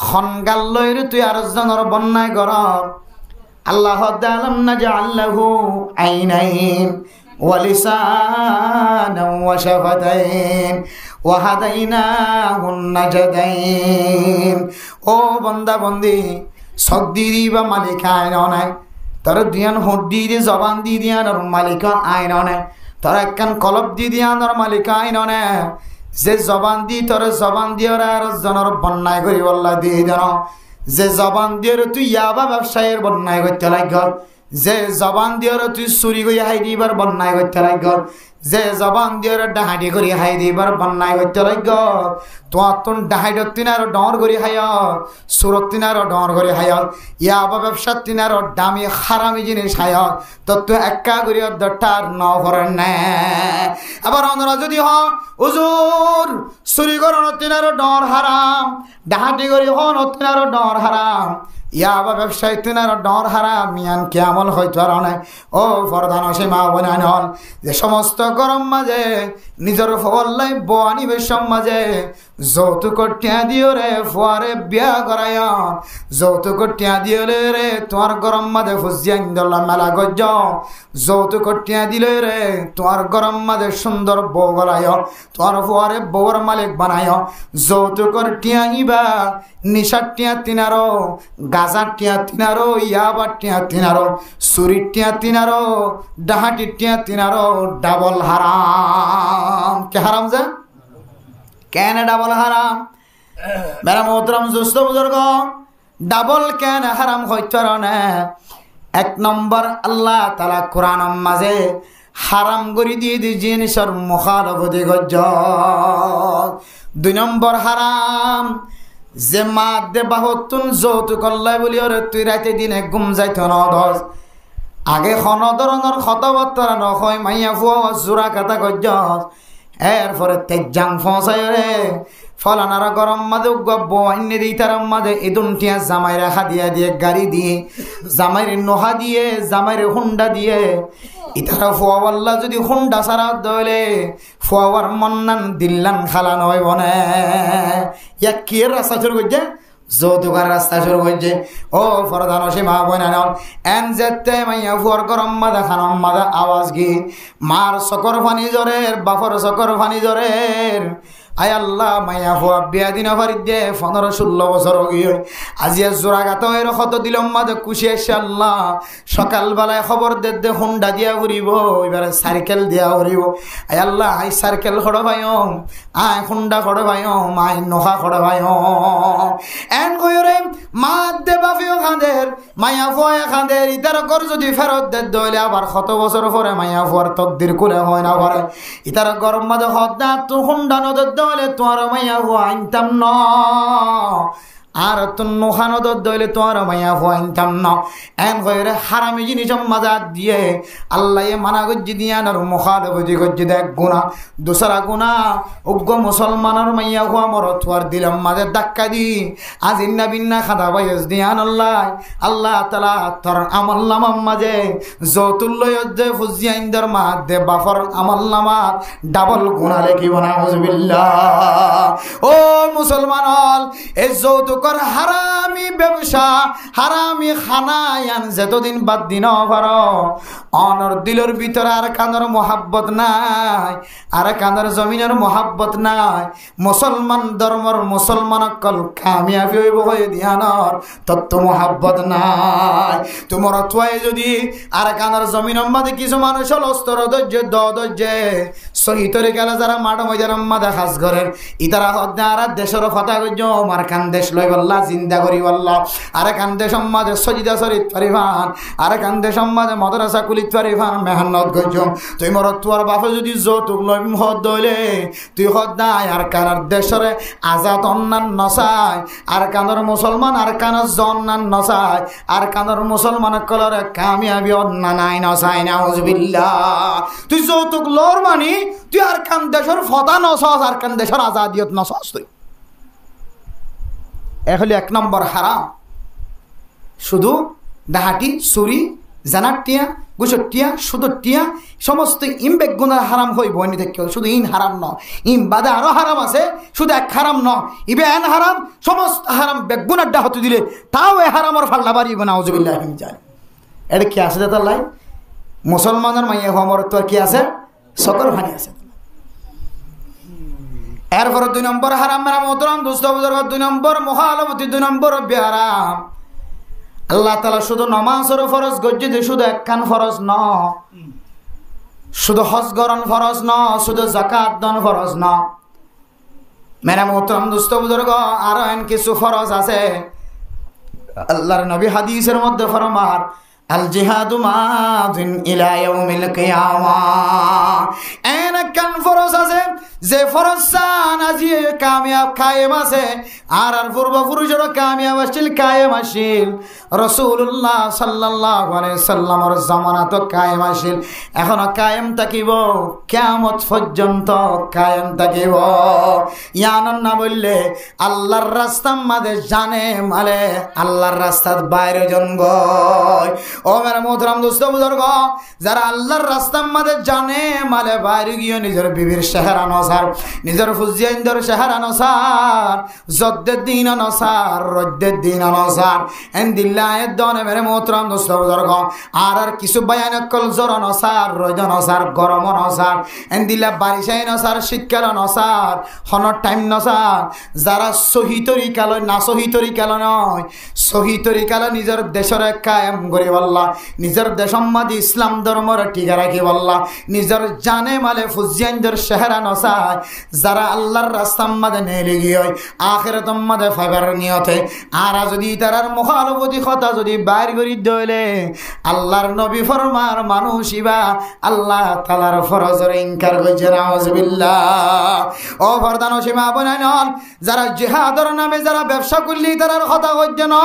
খন গাল লইরে তুই আর জনের বন্যায় কর আল্লাহ দালাম না জাআল্লাহু আইনাইন ওয়া লিসানান ওয়া শাফাতাইন ওয়া হাদাইনাহুন নাজদাইন ও বান্দা বন্দি সদ্দি দিবা মালিক আইন নাই তোর দিয়ান হড্ডি দিয়ে জবান দি দিয়ান আর মালিক আইন নাই তোর একখান কলব দি দিয়ান আর মালিক আইন নাই যে জবান দি তোর জবান দিয়ে আর জনের বন্যায় করি আল্লাহ দিয়ে দেন যে জবান দিয়ে তুই ইয়াবা ব্যবসায়ের বন্যায় করতে লাগ যে জবান দিয়ে তুই চুরি করে হাই দিবার বন্যায় করতে লাগ যে জবান দিয়ে ডাহাটি করে হাই দিবার বন্যায় করতে লাগ তোমার তোর ডাহাইট তিনার ডর করে হাই সুরত তিনার ডর করে হাই ইয়াবা ব্যবসা তিনার দামি হারামি জিনিস হাই তো তুই একা করি দরটার ন করেন না আবার অন্যরা যদি হুজুর চুরি করন তিনার ডর হারাম ডাহাটি করি হন তিনার ডর হারাম ইয়াবা ব্যবসায়ী তিনার ডর হারাম মিয়ান কেমন হইতো আর নাই ও ফরদান সীমা বনান হল যে সমস্ত গরম মাঝে নিজের ফল্লাই বনিবেশ মাঝে যৌতুক টিয়া দিও রে ফুয়ারে বিয়া করায় যৌতুক টিয়া দিও রে তোমার গরম মাঝে ফুজিয়ান দল্লা মেলা গজ্জ যৌতুক টিয়া দিলে রে তোমার গরম মাঝে সুন্দর বউ গলায় তোমার ফুয়ারে বউর মালিক বানায় যৌতুকর টিয়া ইবা নিশার টিয়া তিনারো গাজার টিয়া তিনারো ইয়াবার টিয়া তিনারো চুরির টিয়া তিনারো ডাহাটির টিয়া তিনারো ডাবল হারাম কে হারাম যে কেন ডাবল হারাম মেরা মোহতরম দোস্ত বুজুর্গ ডাবল কেন হারাম হইতো না এক নম্বর আল্লাহ তাআলা কোরআন মাঝে হারাম করে দিয়ে দি জিনিসের মুখালফতি গজ্জ 2 নম্বর হারাম যে মা দে বাহতুন যৌতুক আল্লাহ বলি ওরে তুই রাতে দিনে ঘুম যাইতো না দশ আগে খন ধরনের কথাবার্তা নয় মাইয়া ফুয়া জোড়া কাটা গজ্জ এরপরে তেজাং ফসাই রে ফলানার গরম মাঝে বন্যে দিই তার মাঝে ইদুনটিয়া জামাই রাখা দিয়ে গাড়ি দিয়ে জামাইরে নোহা দিয়ে জামাইরে হুন্ডা দিয়ে ইতারা ফুয়াওয়াল্লা যদি হুন্ডা সারা দলে ফুয়াওয়ার মন্নান দিল্লান খালা নয় বনে ইয়া কি রাস্তা শুরু করছে যৌতুকার রাস্তা শুরু করছে ও ফরদান সীমা বনান এন যেতে মাইয়া ফুয়ার গরম মাদা খানম মাদা আওয়াজ গি মার সকর ফানি জরের বাফর সকর ফানি জরের আয় আল্লাহ মাইয়া ফুয়া বিয়া দিন ফারিদ দে 15-16 বছর গিয়ে আজিয়া জোড়াঘাত এর কত দিলম মাঝে খুশি এসে আল্লাহ সকালবেলায় খবর দে হুন্ডা দিয়া ঘুরিব এবারে সাইকেল দিয়া ঘুরিব আয় আল্লাহ আই সাইকেল খড় ভাইও আয় হুন্ডা খড় ভাইও মাই নোহা খড় ভাইও এন কইরে মা দে বাফিও খাঁদের মাইয়া ফুয়া খাঁদের ইতার কর যদি ফেরত দে দইলে আবার কত বছর পরে মাইয়া ফুয়ার তকদির কুলে হয় না পারে ইতার গরম মাঝে হদ্দা তো হুন্ডা নদর দইলে তোমার মাইয়া ফুয়া আনতাম ন আর তো নোখানো দইলে তোমার মাইয়া ফুয়াইতাম না এন কইরে হারামি জিনিস মাজার দিয়ে আল্লাহ মানা গজ্জি দিয়ান আর মুখালবজি গজ্জি দেখ গুণা দোসরা গুণা উগ্র মুসলমানের মাইয়া ফুয়া মরত হওয়ার দিলাম মাঝে ধাক্কা দি আজ ইন্না বিন্না খাদা বাইস দিয়ান আল্লাহ তালা তোর আমল নামার মাঝে যৌতুল্লয় যে ফুজিয়াইন্দর মা দে বাফর আমল নামার ডাবল গুণা লেখিব না হুজবিল্লাহ ও মুসলমান হল এই যৌতুক হারামি ব্যবসা হারামি খানায়ান যতদিন বাদ দিন অনর দিলের ভিতরে আর কানের মোহাব্বত নাই আর কানের জমিনের মোহাব্বত নাই মুসলমান ধর্মর মুসলমান কল কামিয়াবি হইব হয়ে দিয়ানর তত্ত্ব মোহাব্বত নাই তোমার অথবাই যদি আর কানের জমিনের মাঝে কিছু মানুষ হল অস্তর ধৈর্যে সহিতরে গেলে যারা মাঠ ময়দানের মাঝে খাস করেন ইতারা হদ্দা আর দেশের কথা কইজ আমার খান দেশ লই আল্লাহ জিন্দা করি আল্লাহ আরে কান্দে সমাজে সজিদা শরীফ পরিবান আরে কান্দে সমাজে মাদ্রাসা কুলিত পরিবান মেহনত গজম তুই মর তোর বাপে যদি যৌতুক লই হদ দইলে তুই হদ নাই আর কানার দেশরে আজাদ অন্যান নসাই আর কানার মুসলমান আর কানার জন্নান নসাই আর কানার মুসলমান কলরে কামিয়াবি অন্যান নাই নসাই নাউজুবিল্লাহ তুই যৌতুক লর মানি তুই আর কান দেশের ফতা নসাস আর কান দেশের আজাদিয়ত নসাস তুই এখলি 1 নম্বর হারাম শুধু ডাহাটি চুরি জানাটিয়া গুছটিয়া সুদটিয়া সমস্ত ইম বেগুনার হারাম হইব এনে দেখো শুধু ইন হারাম ন ইম বাদে আরো হারাম আছে শুধু এক হারাম ন ইবে এন হারাম সমস্ত হারাম বেগুনার ডাহত দিলে তাও এ হারামর ফাল্লা বাড়িব না আউযুবিল্লাহি মিন জালিক এটা কি আছে দাদা লাই মুসলমানের মাইয়া হমর তো কি আছে সকর ভানি আছে এরপর 2 নম্বর হারাম মেরা মোহতরম দোস্ত বুজুর্গ 2 নম্বর মুখালফতি 2 নম্বর বিহারাম আল্লাহ তাআলা শুধু নামাজের ফরজ গজ্জে শুধু একখান ফরজ ন শুধু হজ গরন ফরজ ন শুধু যাকাত দান ফরজ ন মেরা মোহতরম দোস্ত বুজুর্গ আর এন কিছু ফরজ আছে আল্লাহর নবী হাদিসের মধ্যে ফরমান আল জিহাদু মাদিন ইলা ইয়াউমিল কিয়ামা এন কান ফরজ আছে যে ফরজ সান আজি কামিয়াব কায়েম আছে আর পূর্বপুরুষের কামিয়াব আসছিল কায়েম আসিল রাসূলুল্লাহ সাল্লাল্লাহু আলাইহি সাল্লামের জামানাত কায়েম আসিল এখনো কায়েম থাকিব কিয়ামত পর্যন্ত কায়েম থাকিব ইয়ানন না বললে আল্লাহর রাস্তার মাঝে জানে মালে আল্লাহর রাস্তার বাইরে জনগ ও মেরা মোহতরম দোস্ত বুজুর্গ যারা আল্লাহর রাস্তার মাঝে জানে মালে বাইরে গিয়ে নিজের বিবির চেহারা নসার নিজের ফুজিয়াইন্দর চেহারা নসার জদ্দের দিন নসার রদ্দের দিন নসার এন দিল্লাহ দনে মেরে মোহতরম দোস্ত বুজুর্গ আর কিছু বায়ান কল জোর নসার রোদ নসার গরম নসার এন দিল্লাহ বারিশাই নসার শীতকাল নসার হনর টাইম নসার যারা সহি তরিকাল না সহি তরিকাল নয় সহি তরিকাল নিজের দেশের কায়েম করি বল্লা নিজের দেশমাদি ইসলাম ধর্মর টিকা রাখি বল্লা নিজের জানে মালে ফুজিয়াইন্দর চেহারা নসায় যারা আল্লাহর রাস্তার মাঝে নেলে গিয়ে আখিরাতের মাঝে ফাইবার নিয়তে আর যদি তারার মুখালফতি কথা যদি বাইর করি দইলে আল্লাহর নবী ফরমার মানুষ ইবা আল্লাহ তাআলার ফরজের ইনকার কইছে নাউজুবিল্লাহ ও ফরদান সীমা বনাইন যারা জিহাদের নামে যারা ব্যবসা করলি তারার কথা কইছে না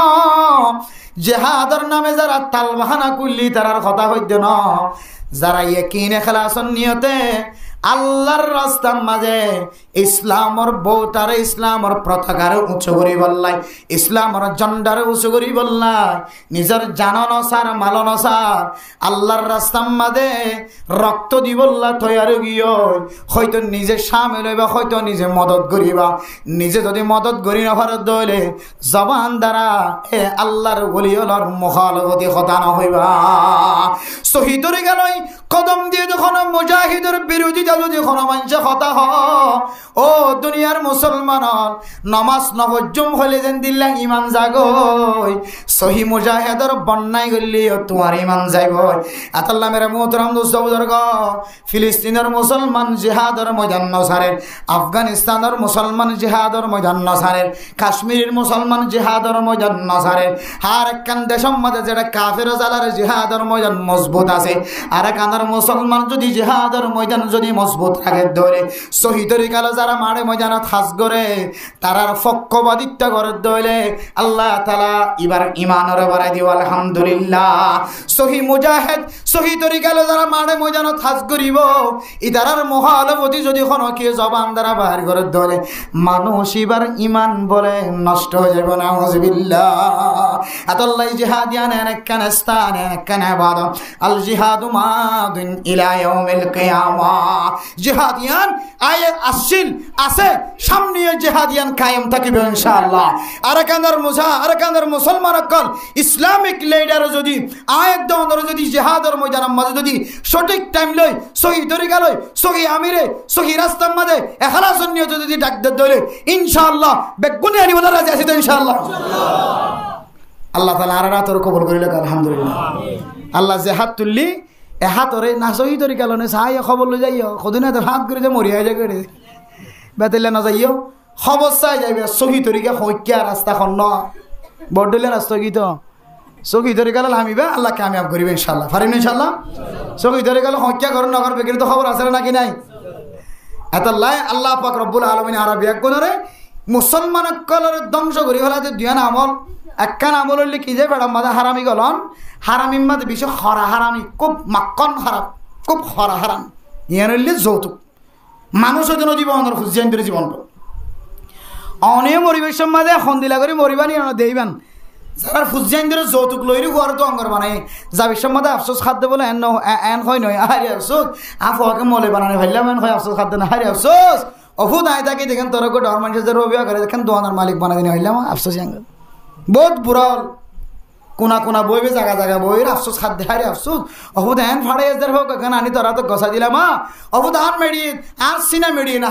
জিহাদের নামে যারা তালবাহানা করলি তারার কথা কইছে না যারা ইয়াকিন ইখলাসন নিয়তে আল্লাহর রাস্তার মাঝে ইসলামর বউটারে ইসলামর পতাকারে উঁচু করি বললাই ইসলামর ঝন্ডারে উঁচু করি বললাই নিজের জানন সার মালন সার আল্লাহর রাস্তার মাঝে রক্ত দি বললা তৈয়ার গিয়ে হয়তো নিজে সামিল হইবা হয়তো নিজে মদত করিবা নিজে যদি মদত করি না ভারত দইলে জবান দ্বারা এ আল্লাহর ওলিয়র মুখালফতি কথা না হইবা শহীদরে গেলই কদম দিয়ে যখন মুজাহিদের বিরোধিতা যদি কোনো মানুষে কথা ও দুনিয়ার মুসলমান নামাজ নবজম হলে যেন দিল্লা ইমান জাগই সহি মুজাহিদের বন্যায় গলিও তোমার ইমান যাইব আতাল্লাহ মেরা মোহতরম দোস্ত বুজুর্গ ফিলিস্তিনের মুসলমান জিহাদের ময়দান নসারের আফগানিস্তানের মুসলমান জিহাদের ময়দান নসারের কাশ্মীরের মুসলমান জিহাদের ময়দান নসারের আর একখান দেশের মধ্যে যেটা কাফের জালার জিহাদের ময়দান মজবুত আছে আর একখানের মুসলমান যদি জিহাদের ময়দান যদি মজবুত রাখে ধরে শহীদ তরিকালে যারা মারে ময়দানত হাজ করে তারার পক্ষপাতিত্ব করে ধরে আল্লাহ তাআলা এবার ইমানের বাড়াই দিব আলহামদুলিল্লাহ সহি মুজাহিদ সহি তরিকালে যারা মারে ময়দানত হাজ করিব ইদারার মহালবতী যদি কোনো কি জবান দ্বারা বাহির করে ধরে মানুষ এবার ইমান বলে নষ্ট হয়ে যাবে না নাউযুবিল্লাহ আতাল্লাহ জিহাদিয়ান একখান স্থান একখান ইবাদত আল জিহাদু মাদিন ইলা ইয়াউমিল কিয়ামা জিহাদিয়ান আয়াত আসিল আছে সামনে জিহাদিয়ান কায়েম থাকিবে ইনশাআল্লাহ আরাকানের মুসলমান অকল ইসলামিক লিডার যদি আয়াত দন্দর যদি জিহাদের ময়দানের মাঝে যদি সঠিক টাইম লই সহি তরিকা লই সহি আমিরে সহি রাস্তার মাঝে ইখলাস নিয়ত যদি ডাক দলে ইনশাআল্লাহ বেগুনি আনি বলা রাজি আছে তো ইনশাআল্লাহ আল্লাহ তাআলা আর রাতর কবুল করিল আলহামদুলিল্লাহ আমিন আল্লাহ জিহাদ তুললি এ হাতরে না সহি তরিকা লনে সাহায্য খবর লই যাইও কদিন এত হাত করে যে মরিয়া যায় করে বেতেলে না যাইও খবর চাই যাইবে সহি তরিকা হইকিয়া রাস্তা খন বড়ডলে রাস্তা কি তো সহি তরিকা লামিবে আল্লাহ কামিয়াব করিবে ইনশাআল্লাহ পারিম ইনশাআল্লাহ সহি তরিকা হইকিয়া ঘর নগর বেগের তো খবর আছে নাকি নাই এতাল্লাহ আল্লাহ পাক রব্বুল আলামিন আরবিয়া কোনরে মুসলমান কলর ধ্বংস করি হলাতে দুয়ান আমল একখান আমল হইলে কি যে বেড়া মাদা হারামি গলন হারামির মাঝে বেশি হরা হারামি খুব মাক্কন হারাম খুব হরা হারাম ইয়ান হইলে যৌতুক মানুষের জন্য জীবনের খুঁজিয়ান্তর জীবনটা অনেক পরিবেশের মাঝে সন্দিলা করে মরিবানি দেইবান যারা খুঁজিয়ান্তর যৌতুক লইরি ঘর তো অঙ্গর বানাই যাবির মাঝে আফসোস খাদ্য বলে এন হয় নয় হারি আফসোস আফকে মলে বানানি ভাইলাম এন হয় আফসোস খাদ্য না হারি আফসোস অফুদ আয় থাকি দেখেন তোর ডর মানুষের যে রবিয়া করে দেখেন দোয়ানের মালিক বানা দিন হইলাম আফসোস বহুত বুড়া কোনা কোনা বইবে জায়গা জায়গা বইয়ের আফসোস খাদ্য হারি আফসোস অফুদ এন ফাড়ে হোক এখানে আনি তোরা তো গসা দিলাম অফুদ আর মেডিয়ে আর সিনা মেডিয়ে না